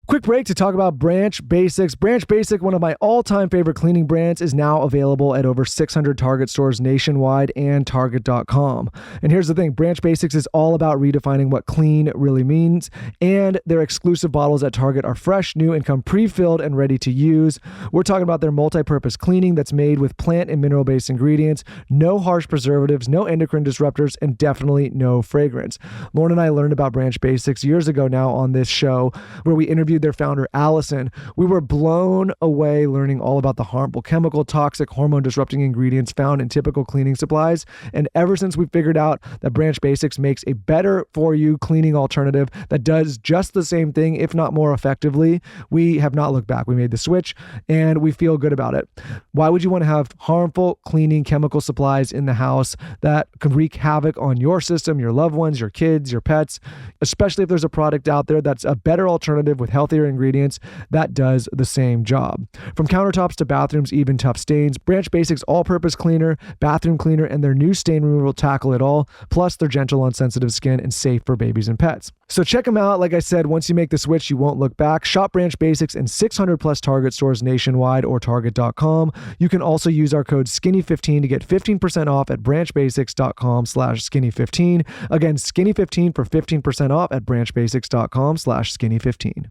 Quick break to talk about Branch Basics. Branch Basic, one of my all-time favorite cleaning brands, is now available at over 600 Target stores nationwide and Target.com. And here's the thing, Branch Basics is all about redefining what clean really means, and their exclusive bottles at Target are fresh, new, and come pre-filled and ready to use. We're talking about their multi-purpose cleaning that's made with plant and mineral-based ingredients, no harsh preservatives, no endocrine disruptors, and definitely no fragrance. Lauren and I learned about Branch Basics years ago now on this show, where we interviewed their founder, Allison. We were blown away learning all about the harmful chemical, toxic, hormone-disrupting ingredients found in typical cleaning supplies. And ever since we figured out that Branch Basics makes a better-for-you cleaning alternative that does just the same thing, if not more effectively, we have not looked back. We made the switch, and we feel good about it. Why would you want to have harmful cleaning chemical supplies in the house that can wreak havoc on your system, your loved ones, your kids, your pets, especially if there's a product out there that's a better alternative with healthier ingredients that does the same job. From countertops to bathrooms, even tough stains, Branch Basics all-purpose cleaner, bathroom cleaner, and their new stain removal tackle it all. Plus, they're gentle on sensitive skin and safe for babies and pets. So check them out. Like I said, once you make the switch, you won't look back. Shop Branch Basics in 600 plus Target stores nationwide or Target.com. You can also use our code SKINNY15 to get 15% off at branchbasics.com/skinny15. Again, skinny15 for 15% off at branchbasics.com/skinny15.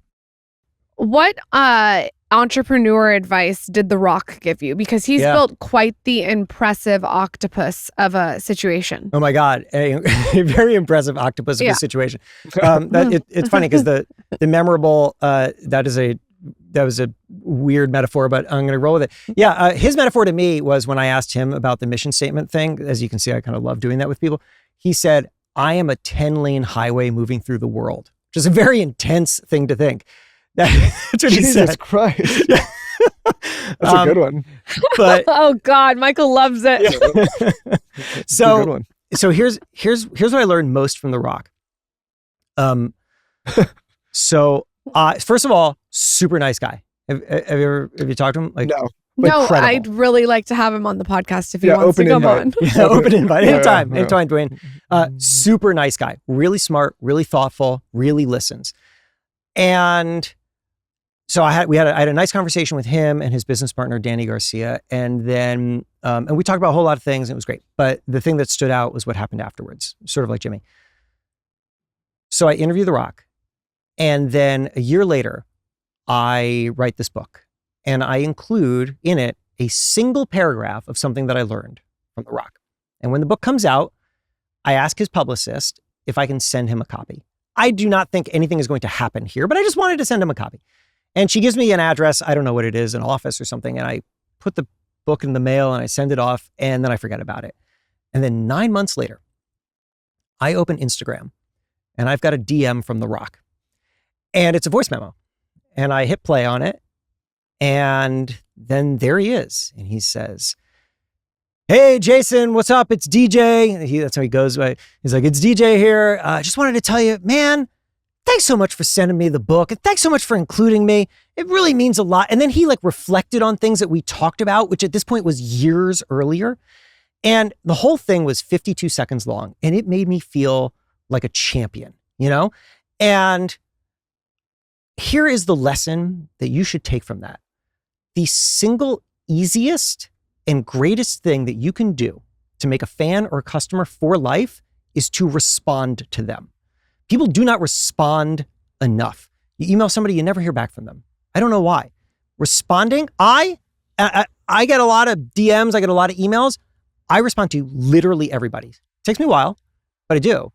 What entrepreneur advice did The Rock give you? Because he's built quite the impressive octopus of a situation. Oh my God, a very impressive octopus of a situation. It's funny because the memorable that was a weird metaphor, but I'm going to roll with it. Yeah, his metaphor to me was when I asked him about the mission statement thing. As you can see, I kind of love doing that with people. He said, "I am a 10-lane highway moving through the world," which is a very intense thing to think. That's what he said. Jesus Christ. That's a good one. But oh God, Michael loves it. So, a good one. So here's what I learned most from The Rock. So first of all, super nice guy. Have you talked to him? Like, no. No, incredible. I'd really like to have him on the podcast if he wants to come on. Yeah, open invite. Anytime, Dwayne. Super nice guy. Really smart, really thoughtful, really listens. And so I had a nice conversation with him and his business partner, Danny Garcia. And then, and we talked about a whole lot of things and it was great. But the thing that stood out was what happened afterwards, sort of like Jimmy. So I interview The Rock. And then a year later, I write this book. And I include in it a single paragraph of something that I learned from The Rock. And when the book comes out, I ask his publicist if I can send him a copy. I do not think anything is going to happen here, but I just wanted to send him a copy. And she gives me an address. I don't know what it is, an office or something. And I put the book in the mail and I send it off, and then I forget about it. And then 9 months later, I open Instagram and I've got a DM from The Rock. And it's a voice memo. And I hit play on it. And then there he is. And he says, "Hey, Jason, what's up? It's DJ." That's how he goes. He's like, "It's DJ here. I just wanted to tell you, man, thanks so much for sending me the book. And thanks so much for including me. It really means a lot." And then he like reflected on things that we talked about, which at this point was years earlier. And the whole thing was 52 seconds long. And it made me feel like a champion, And here is the lesson that you should take from that. The single easiest and greatest thing that you can do to make a fan or a customer for life is to respond to them. People do not respond enough. You email somebody, you never hear back from them. I don't know why. Responding, I get a lot of DMs, I get a lot of emails. I respond to literally everybody. It takes me a while, but I do.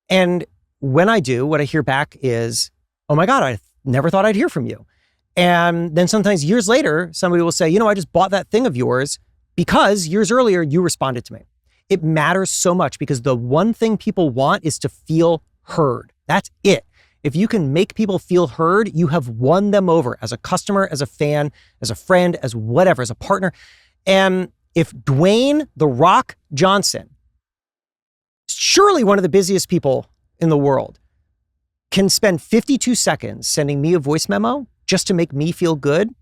And when I do, what I hear back is, "Oh my God, I never thought I'd hear from you." And then sometimes years later, somebody will say, "I just bought that thing of yours because years earlier you responded to me." It matters so much because the one thing people want is to feel heard. That's it. If you can make people feel heard, you have won them over as a customer, as a fan, as a friend, as whatever, as a partner. And if Dwayne "The Rock" Johnson, surely one of the busiest people in the world, can spend 52 seconds sending me a voice memo just to make me feel good,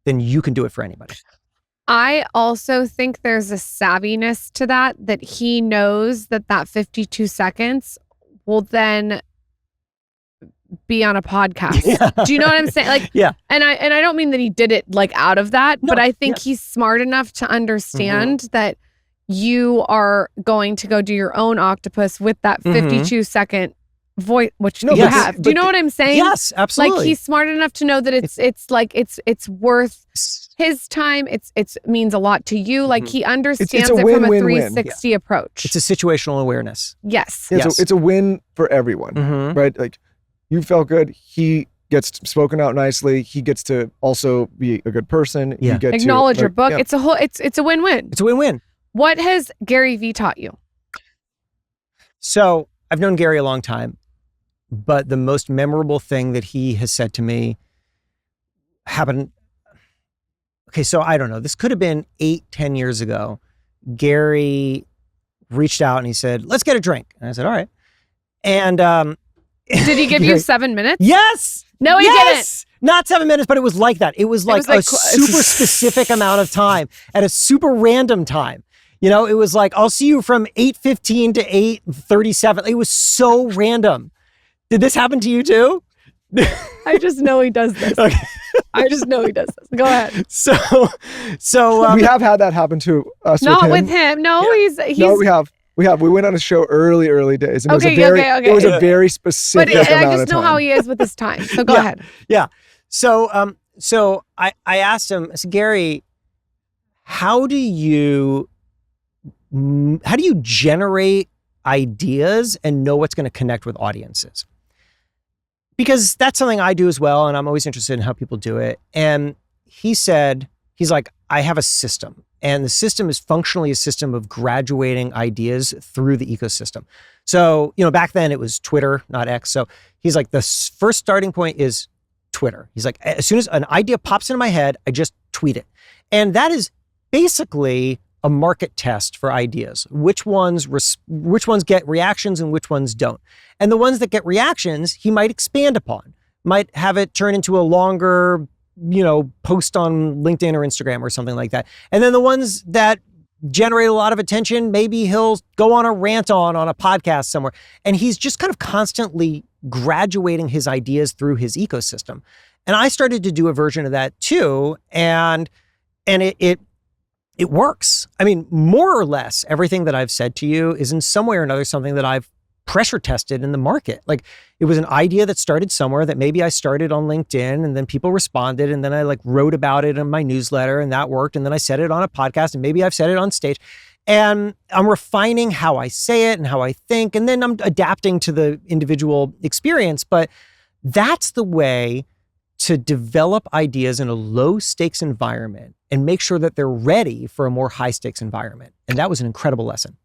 then you can do it for anybody. I also think there's a savviness to that he knows that 52 seconds will then be on a podcast. Yeah. Do you know what I'm saying? Yeah. And I don't mean that he did it like out of that, but I think he's smart enough to understand that you are going to go do your own octopus with that 52 second voice, which you have. Do you know what I'm saying? Yes, absolutely. Like he's smart enough to know that it's worth his time. It means a lot to you. Like he understands it's it from a win-win-win. 360 approach. It's a situational awareness. Yes. It's a win for everyone, right? Like you felt good. He gets spoken out nicely. He gets to also be a good person. Yeah. You get acknowledge to, your book. Yeah. It's a win-win. It's a win-win. What has Gary Vee taught you? So I've known Gary a long time, but the most memorable thing that he has said to me happened. Okay, so I don't know. This could have been 8-10 years ago. Gary reached out and he said, "Let's get a drink." And I said, "All right." And did he give you 7 minutes? Yes. No, he didn't. Not 7 minutes, but it was like that. It was like a super specific amount of time at a super random time. It was like, "I'll see you from 8:15 to 8:37. It was so random. Did this happen to you too? I just know he does this. Okay. I just know he does this. Go ahead. So we have had that happen to us. Not with him. No, he's no, we have. We went on a show early days, and okay. It was a very specific amount of time. I just know how he is with his time. So go ahead. Yeah. So I asked him, I said, "Gary, how do you generate ideas and know what's going to connect with audiences?" Because that's something I do as well, and I'm always interested in how people do it. And he's like, "I have a system, and the system is functionally a system of graduating ideas through the ecosystem." So, back then it was Twitter, not X. So he's like, the first starting point is Twitter. He's like, as soon as an idea pops into my head, I just tweet it. And that is basically a market test for ideas. Which ones get reactions and which ones don't. And the ones that get reactions, he might expand upon, might have it turn into a longer, post on LinkedIn or Instagram or something like that. And then the ones that generate a lot of attention, maybe he'll go on a rant on a podcast somewhere. And he's just kind of constantly graduating his ideas through his ecosystem. And I started to do a version of that too. And it works. I mean, more or less everything that I've said to you is in some way or another something that I've pressure tested in the market. Like it was an idea that started somewhere that maybe I started on LinkedIn and then people responded and then I like wrote about it in my newsletter and that worked. And then I said it on a podcast and maybe I've said it on stage and I'm refining how I say it and how I think. And then I'm adapting to the individual experience. But that's the way to develop ideas in a low stakes environment and make sure that they're ready for a more high stakes environment. And that was an incredible lesson.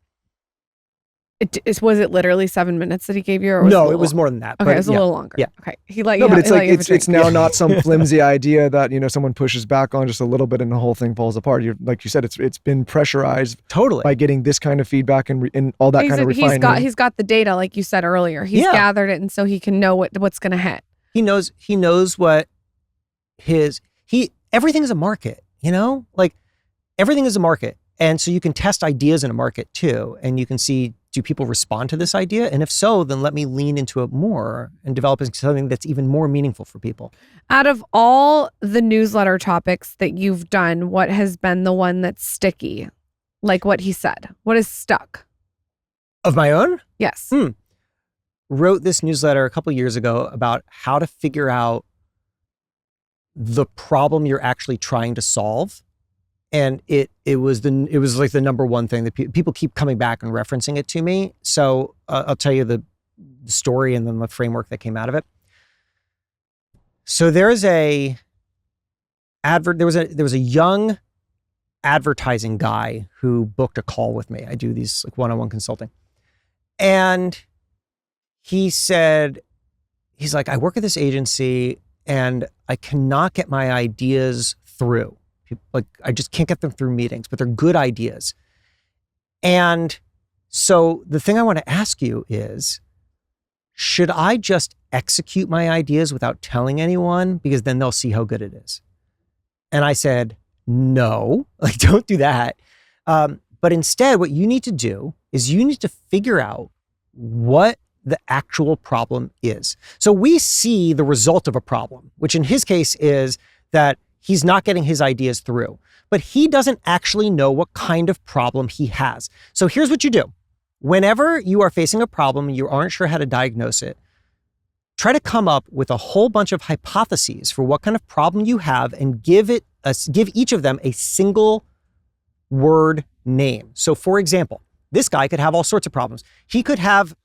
Was it literally 7 minutes that he gave you? Or No, it was more than that. Okay, it was a little longer. Yeah. Okay. He let No, you but it's he let like you have a drink. it's now not some flimsy idea that, you know, someone pushes back on just a little bit and the whole thing falls apart. You're like you said, it's been pressurized Totally by getting this kind of feedback and all that kind of refinement. He's got the data, like you said earlier. He's gathered it, and so he can know what's going to hit. He knows what everything is a market, you know, like everything is a market. And so you can test ideas in a market too. And you can see, do people respond to this idea? And if so, then let me lean into it more and develop something that's even more meaningful for people. Out of all the newsletter topics that you've done, what has been the one that's sticky? Like what he said, what is stuck? Of my own? Yes. Wrote this newsletter a couple of years ago about how to figure out the problem you're actually trying to solve. And it was like the number one thing that people keep coming back and referencing it to me. So I'll tell you the story and then the framework that came out of it. So there was a young advertising guy who booked a call with me. I do these like one-on-one consulting. And he said, he's like, I work at this agency and I cannot get my ideas through. Like I just can't get them through meetings, but they're good ideas. And so the thing I want to ask you is, should I just execute my ideas without telling anyone? Because then they'll see how good it is. And I said, no, like don't do that. But instead, what you need to do is you need to figure out what the actual problem is. So we see the result of a problem, which in his case is that he's not getting his ideas through, but he doesn't actually know what kind of problem he has. So here's what you do. Whenever you are facing a problem and you aren't sure how to diagnose it, try to come up with a whole bunch of hypotheses for what kind of problem you have and give each of them a single word name. So for example, this guy could have all sorts of problems. He could have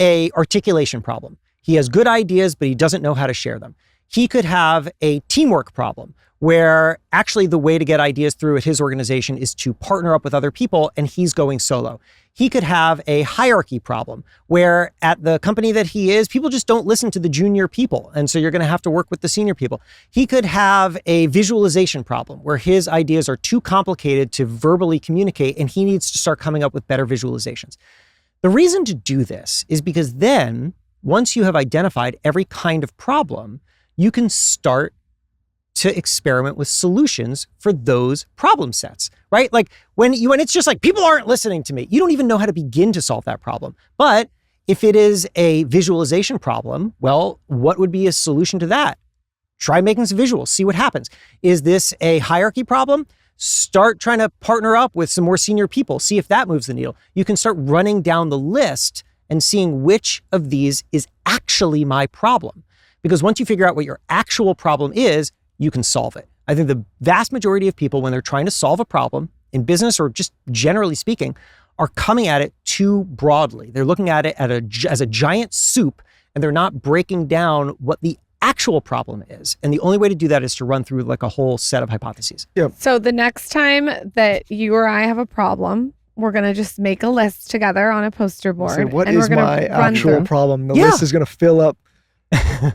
a articulation problem. He has good ideas, but he doesn't know how to share them. He could have a teamwork problem where actually the way to get ideas through at his organization is to partner up with other people and he's going solo. He could have a hierarchy problem where at the company that he is, people just don't listen to the junior people. And so you're going to have to work with the senior people. He could have a visualization problem where his ideas are too complicated to verbally communicate and he needs to start coming up with better visualizations. The reason to do this is because then once you have identified every kind of problem, you can start to experiment with solutions for those problem sets, right? Like when it's just like, people aren't listening to me. You don't even know how to begin to solve that problem. But if it is a visualization problem, well, what would be a solution to that? Try making some visuals, see what happens. Is this a hierarchy problem? Start trying to partner up with some more senior people, see if that moves the needle. You can start running down the list and seeing which of these is actually my problem. Because once you figure out what your actual problem is, you can solve it. I think the vast majority of people, when they're trying to solve a problem in business or just generally speaking, are coming at it too broadly. They're looking at it as a giant soup, and they're not breaking down what the actual problem is. And the only way to do that is to run through like a whole set of hypotheses. Yeah. So the next time that you or I have a problem, we're going to just make a list together on a poster board. So what and is we're gonna my run actual through. problem? The list is going to fill up.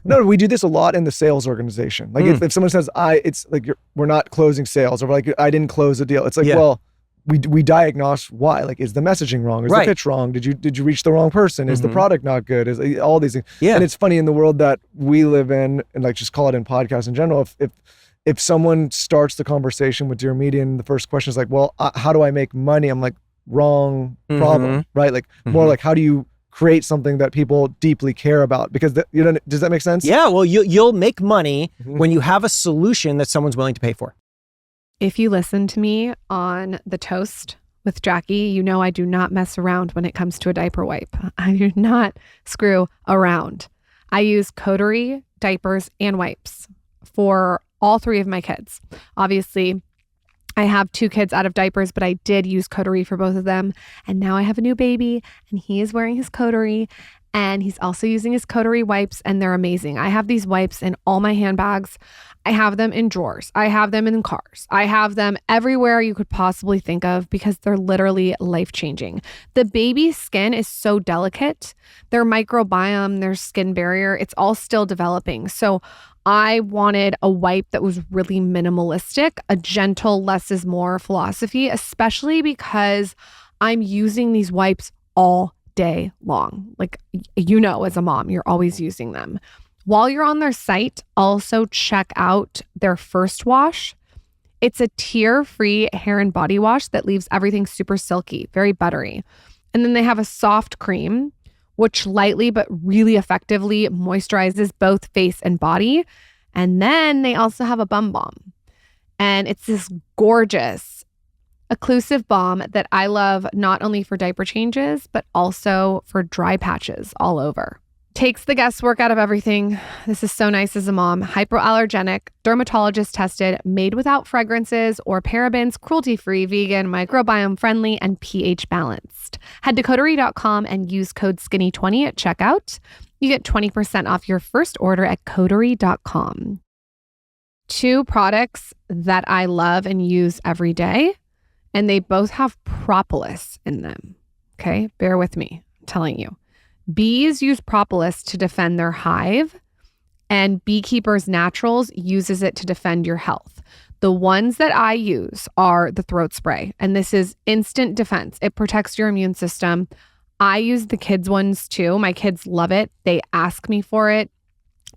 No, we do this a lot in the sales organization. Like if someone says, it's like we're not closing sales, or like I didn't close a deal. It's like, well, we diagnose why. Like, is the messaging wrong? Is the pitch wrong? Did you reach the wrong person? Is the product not good? Is all these things? Yeah. And it's funny in the world that we live in, and like just call it in podcasts in general. If someone starts the conversation with Dear Media and the first question is like, well, how do I make money? I'm like, wrong problem, right? Like more like, how do you create something that people deeply care about? Because does that make sense? Yeah, well, you'll make money when you have a solution that someone's willing to pay for. If you listen to me on the toast with Jackie. You know, I do not mess around when it comes to a diaper wipe. I do not screw around. I use Coterie diapers and wipes for all 3 of my kids. Obviously, I have 2 kids out of diapers, but I did use Coterie for both of them. And now I have a new baby and he is wearing his Coterie and he's also using his Coterie wipes and they're amazing. I have these wipes in all my handbags. I have them in drawers. I have them in cars. I have them everywhere you could possibly think of because they're literally life-changing. The baby's skin is so delicate. Their microbiome, their skin barrier, it's all still developing. So I wanted a wipe that was really minimalistic, a gentle, less is more philosophy, especially because I'm using these wipes all day long. Like, you know, as a mom, you're always using them. While you're on their site, also check out their first wash. It's a tear-free hair and body wash that leaves everything super silky, very buttery. And then they have a soft cream, which lightly but really effectively moisturizes both face and body. And then they also have a bum balm. And it's this gorgeous, occlusive balm that I love not only for diaper changes, but also for dry patches all over. Takes the guesswork out of everything. This is so nice as a mom. Hypoallergenic, dermatologist tested, made without fragrances or parabens, cruelty-free, vegan, microbiome friendly, and pH balanced. Head to Coterie.com and use code SKINNY20 at checkout. You get 20% off your first order at Coterie.com. 2 products that I love and use every day, and they both have propolis in them. Okay, bear with me, I'm telling you. Bees use propolis to defend their hive, and Beekeepers Naturals uses it to defend your health. The ones that I use are the throat spray, and this is instant defense. It protects your immune system. I use the kids' ones too. My kids love it. They ask me for it.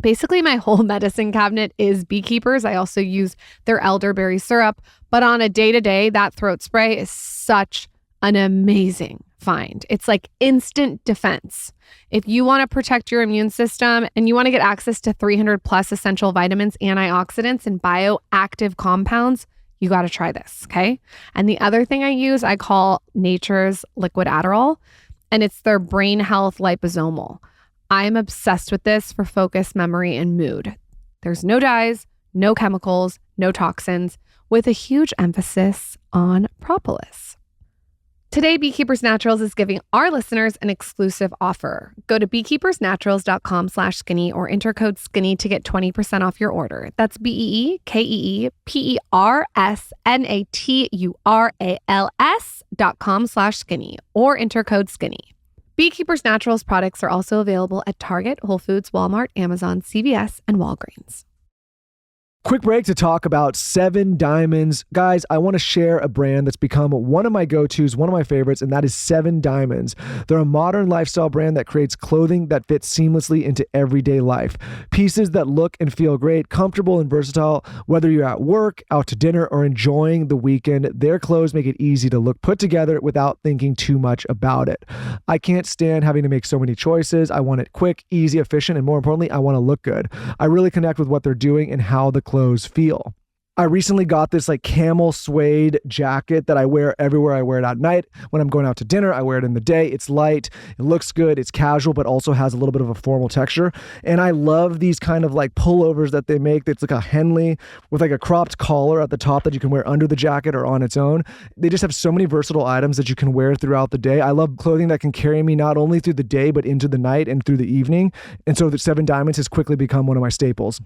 Basically, my whole medicine cabinet is Beekeepers. I also use their elderberry syrup, but on a day-to-day, that throat spray is such an amazing find. It's like instant defense. If you want to protect your immune system and you want to get access to 300 plus essential vitamins, antioxidants, and bioactive compounds, you got to try this, okay? And the other thing I use, I call Nature's Liquid Adderall, and it's their brain health liposomal. I am obsessed with this for focus, memory, and mood. There's no dyes, no chemicals, no toxins, with a huge emphasis on propolis. Today, Beekeepers Naturals is giving our listeners an exclusive offer. Go to beekeepersnaturals.com/skinny or enter code SKINNY to get 20% off your order. That's Beekeepersnaturals.com/skinny or enter code SKINNY. Beekeepers Naturals products are also available at Target, Whole Foods, Walmart, Amazon, CVS, and Walgreens. Quick break to talk about 7 Diamonds. Guys, I want to share a brand that's become one of my go-tos, one of my favorites, and that is 7 Diamonds. They're a modern lifestyle brand that creates clothing that fits seamlessly into everyday life. Pieces that look and feel great, comfortable and versatile. Whether you're at work, out to dinner, or enjoying the weekend, their clothes make it easy to look put together without thinking too much about it. I can't stand having to make so many choices. I want it quick, easy, efficient, and more importantly, I want to look good. I really connect with what they're doing and how the clothes feel. I recently got this like camel suede jacket that I wear everywhere. I wear it at night. When I'm going out to dinner, I wear it in the day. It's light, it looks good, it's casual, but also has a little bit of a formal texture. And I love these kind of like pullovers that they make that's like a Henley with like a cropped collar at the top that you can wear under the jacket or on its own. They just have so many versatile items that you can wear throughout the day. I love clothing that can carry me not only through the day, but into the night and through the evening. And so the 7 Diamonds has quickly become one of my staples.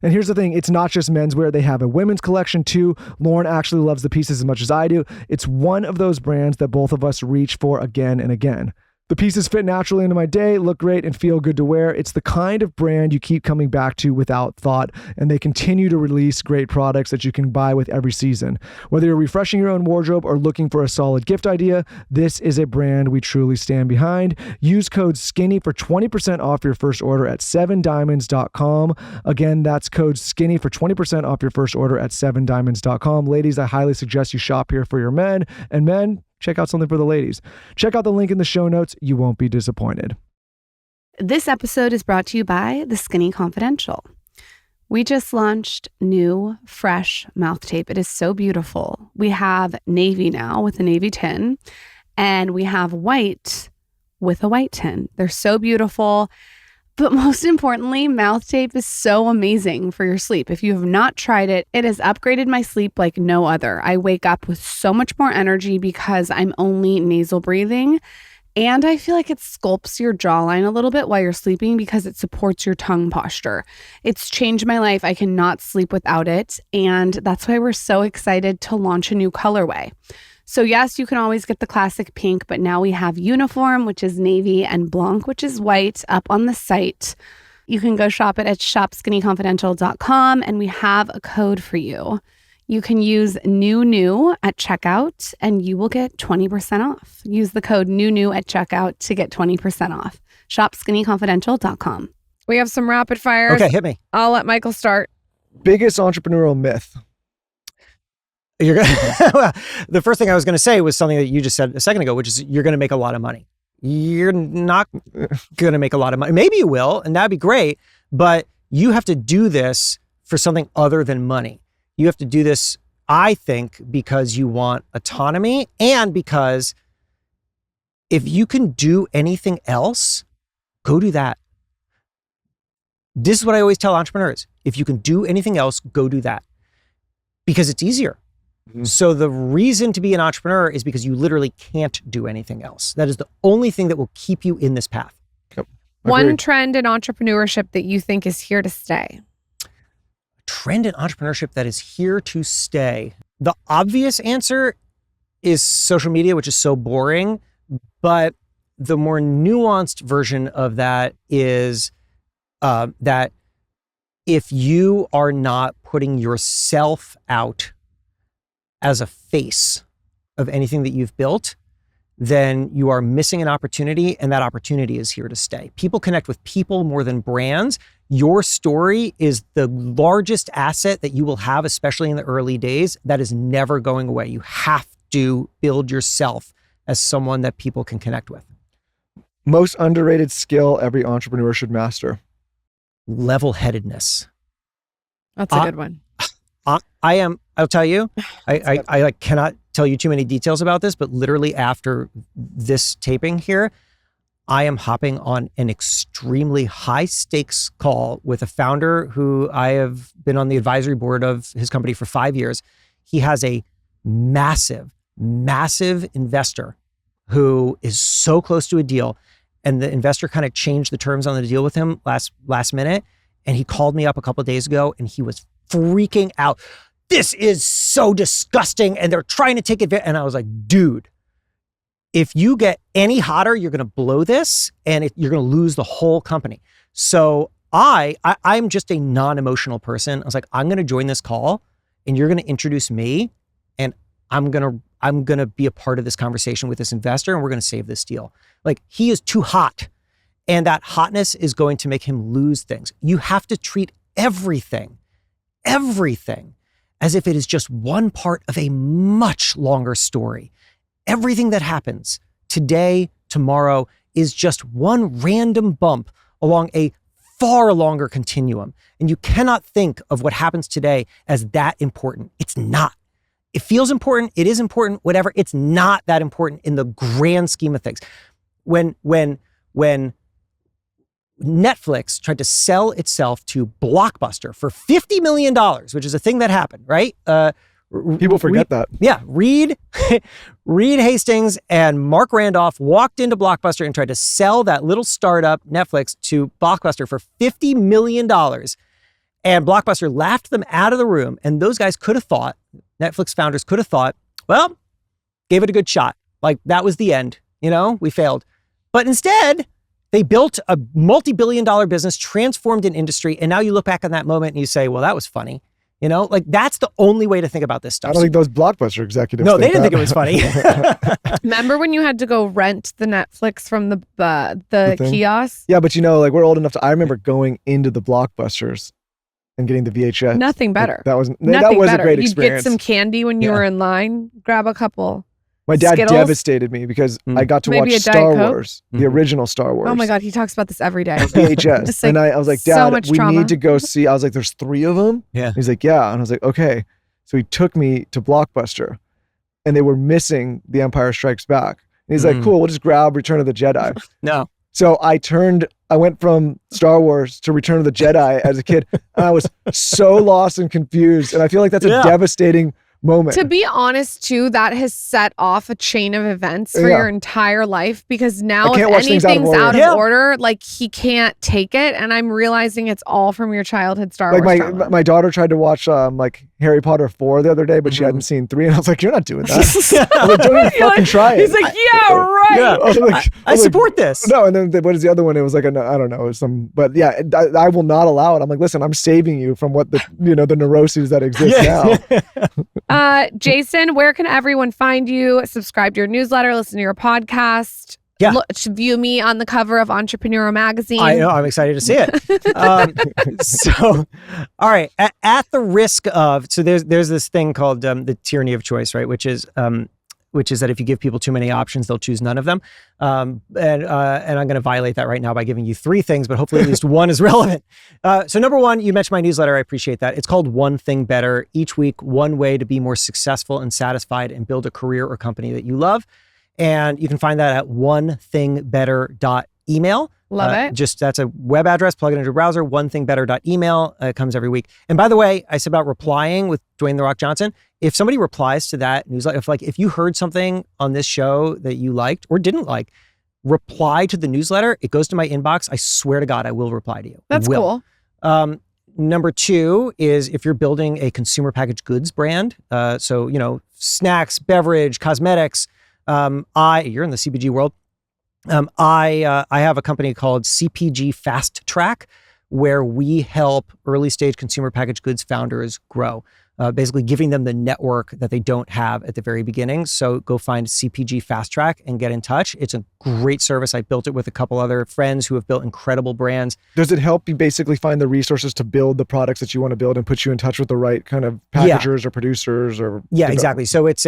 And here's the thing, it's not just menswear. They have a women's collection too. Lauren actually loves the pieces as much as I do. It's one of those brands that both of us reach for again and again. The pieces fit naturally into my day, look great, and feel good to wear. It's the kind of brand you keep coming back to without thought, and they continue to release great products that you can buy with every season. Whether you're refreshing your own wardrobe or looking for a solid gift idea, this is a brand we truly stand behind. Use code SKINNY for 20% off your first order at 7diamonds.com. Again, that's code SKINNY for 20% off your first order at 7diamonds.com. Ladies, I highly suggest you shop here for your men, and men, check out something for the ladies. Check out the link in the show notes. You won't be disappointed. This episode is brought to you by The Skinny Confidential. We just launched new, fresh mouth tape. It is so beautiful. We have navy now with a navy tin, and we have white with a white tin. They're so beautiful. But most importantly, mouth tape is so amazing for your sleep. If you have not tried it, it has upgraded my sleep like no other. I wake up with so much more energy because I'm only nasal breathing. And I feel like it sculpts your jawline a little bit while you're sleeping because it supports your tongue posture. It's changed my life. I cannot sleep without it. And that's why we're so excited to launch a new colorway. So yes, you can always get the classic pink, but now we have uniform, which is navy, and blanc, which is white, up on the site. You can go shop it at shopskinnyconfidential.com, and we have a code for you. You can use new at checkout, and you will get 20% off. Use the code new at checkout to get 20% off. Shopskinnyconfidential.com. We have some rapid fires. Okay, hit me. I'll let Michael start. Biggest entrepreneurial myth. You're gonna, well, the first thing I was going to say was something that you just said a second ago, which is you're going to make a lot of money. You're not going to make a lot of money. Maybe you will, and that'd be great, but you have to do this for something other than money. You have to do this, I think, because you want autonomy, and because if you can do anything else, go do that. This is what I always tell entrepreneurs. If you can do anything else, go do that, because it's easier. So the reason to be an entrepreneur is because you literally can't do anything else. That is the only thing that will keep you in this path. Yep. One trend in entrepreneurship that you think is here to stay. Trend in entrepreneurship that is here to stay. The obvious answer is social media, which is so boring, but the more nuanced version of that is that if you are not putting yourself out as a face of anything that you've built, then you are missing an opportunity, and that opportunity is here to stay. People connect with people more than brands. Your story is the largest asset that you will have, especially in the early days. That is never going away. You have to build yourself as someone that people can connect with. Most underrated skill every entrepreneur should master. Level-headedness. That's a good one. I'll tell you, I cannot tell you too many details about this, but literally after this taping here, I am hopping on an extremely high stakes call with a founder who I have been on the advisory board of his company for 5 years. He has a massive investor who is so close to a deal. And the investor kind of changed the terms on the deal with him last minute. And he called me up a couple of days ago and he was freaking out. This is so disgusting, and they're trying to take advantage. And I was like, dude, if you get any hotter, you're going to blow this, and you're going to lose the whole company. So I'm just a non-emotional person. I was like, I'm going to join this call, and you're going to introduce me, and I'm going to be a part of this conversation with this investor, and we're going to save this deal. Like, he is too hot, and that hotness is going to make him lose things. You have to treat everything as if it is just one part of a much longer story. Everything that happens today, tomorrow, is just one random bump along a far longer continuum. And you cannot think of what happens today as that important. It's not. It feels important. It is important, whatever. It's not that important in the grand scheme of things. When Netflix tried to sell itself to Blockbuster for $50 million, which is a thing that happened, right? People forget that. Yeah. Reed Hastings and Mark Randolph walked into Blockbuster and tried to sell that little startup, Netflix, to Blockbuster for $50 million. And Blockbuster laughed them out of the room. And those guys could have thought, Netflix founders could have thought, well, gave it a good shot. Like, that was the end. We failed. But instead, they built a multi-billion-dollar business, transformed an industry, and now you look back on that moment and you say, well, that was funny. Like, that's the only way to think about this stuff. I don't think those Blockbuster executives No, they didn't think it was funny. Remember when you had to go rent the Netflix from the kiosk? Yeah, but we're old enough I remember going into the Blockbusters and getting the VHS. Nothing better. That was a great experience. You'd get some candy when you Yeah. were in line, grab a couple. My dad Skittles? devastated me because I got to Maybe watch a Diet Star Coke? Wars, the original Star Wars. Oh my God, he talks about this every day. VHS. It's like And I was like, so Dad, much we trauma. need to go see. I was like, there's 3 of them? Yeah. He's like, yeah. And I was like, okay. So he took me to Blockbuster and they were missing The Empire Strikes Back. And he's like, cool, we'll just grab Return of the Jedi. No. So I went from Star Wars to Return of the Jedi as a kid. And I was so lost and confused. And I feel like that's a devastating moment. To be honest, too, that has set off a chain of events for your entire life because now if anything's out of order, like he can't take it. And I'm realizing it's all from your childhood Star Wars trauma. My daughter tried to watch like Harry Potter 4 the other day, but she hadn't seen 3. And I was like, you're not doing that. I was like, don't even fucking try it. He's like, yeah, right. Yeah. I support this. No, and then what is the other one? It was like, I don't know, but yeah, I will not allow it. I'm like, listen, I'm saving you from what the neuroses that exist now. Jason, where can everyone find you? Subscribe to your newsletter, listen to your podcast. Yeah. View me on the cover of Entrepreneurial magazine. I know. I'm excited to see it. So, all right. At the risk of, so there's this thing called the tyranny of choice, right? Which is that if you give people too many options, they'll choose none of them. And I'm going to violate that right now by giving you 3 things, but hopefully at least one is relevant. So number 1, you mentioned my newsletter. I appreciate that. It's called One Thing Better. Each week, one way to be more successful and satisfied and build a career or company that you love. And you can find that at onethingbetter.email. Love it. That's a web address, plug it into your browser, onethingbetter.email. It comes every week. And by the way, I said about replying with Dwayne The Rock Johnson. If somebody replies to that newsletter, if you heard something on this show that you liked or didn't like, reply to the newsletter. It goes to my inbox. I swear to God, I will reply to you. That's cool. Number 2 is if you're building a consumer packaged goods brand. So, snacks, beverage, cosmetics. You're in the CPG world. I have a company called CPG Fast Track, where we help early stage consumer packaged goods founders grow, basically giving them the network that they don't have at the very beginning. So go find CPG Fast Track and get in touch. It's a great service. I built it with a couple other friends who have built incredible brands. Does it help you basically find the resources to build the products that you want to build and put you in touch with the right kind of packagers or producers or? Yeah, exactly. So it's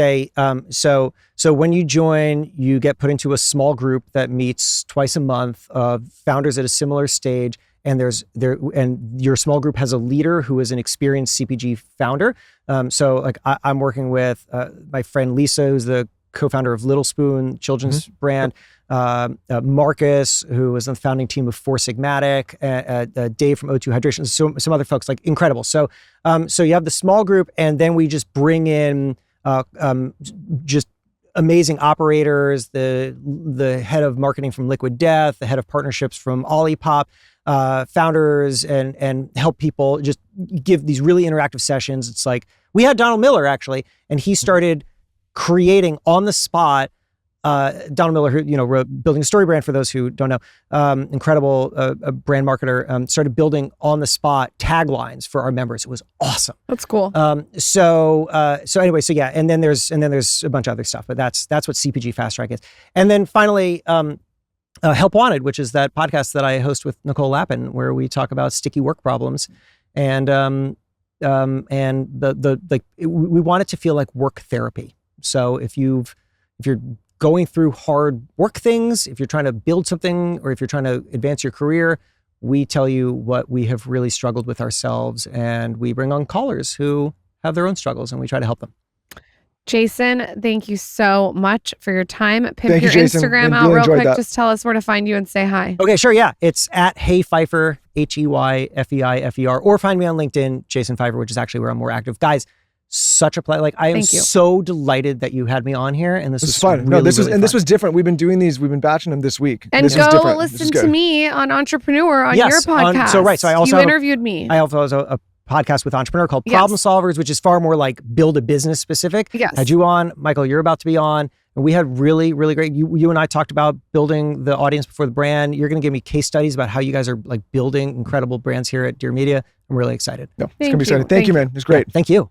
so when you join, you get put into a small group that meets twice a month of founders at a similar stage. And your small group has a leader who is an experienced CPG founder. So I'm working with my friend Lisa, who's the co-founder of Little Spoon children's brand, Marcus, who was on the founding team of Four Sigmatic, Dave from O2 Hydration, some other folks, like incredible. So you have the small group, and then we just bring in just amazing operators, the head of marketing from Liquid Death, the head of partnerships from Olipop, founders, and help people just give these really interactive sessions. It's like, we had Donald Miller actually, and he started creating on the spot. Donald Miller, who wrote Building a Story Brand, for those who don't know, incredible brand marketer, started building on the spot taglines for our members. It was awesome. That's cool. So anyway, and then there's a bunch of other stuff, but that's what CPG Fast Track is. And then finally, Help Wanted, which is that podcast that I host with Nicole Lappin, where we talk about sticky work problems, and we want it to feel like work therapy. So if you're going through hard work things, if you're trying to build something, or if you're trying to advance your career, we tell you what we have really struggled with ourselves, and we bring on callers who have their own struggles, and we try to help them. Jason, thank you so much for your time. Pimp Thank your you, Jason. Instagram I out really real quick. enjoyed that. Just tell us where to find you and say hi. Okay, sure. Yeah. It's at Hey Feifer, HeyFeifer, or find me on LinkedIn, Jason Feifer, which is actually where I'm more active. Guys, such a pleasure. Like, I am so delighted that you had me on here, and this was fun. Really, this was fun. different. We've been doing these. We've been batching them this week. And this go listen to me on Entrepreneur on your podcast. So I also interviewed me. I also have a podcast with Entrepreneur called Problem Solvers, which is far more like build a business specific. Yes. Had you on, Michael, you're about to be on. And we had really, really great, you and I talked about building the audience before the brand. You're going to give me case studies about how you guys are like building incredible brands here at Dear Media. I'm really excited. No, it's going to be exciting. Thank you, man. It's great. Yeah, thank you.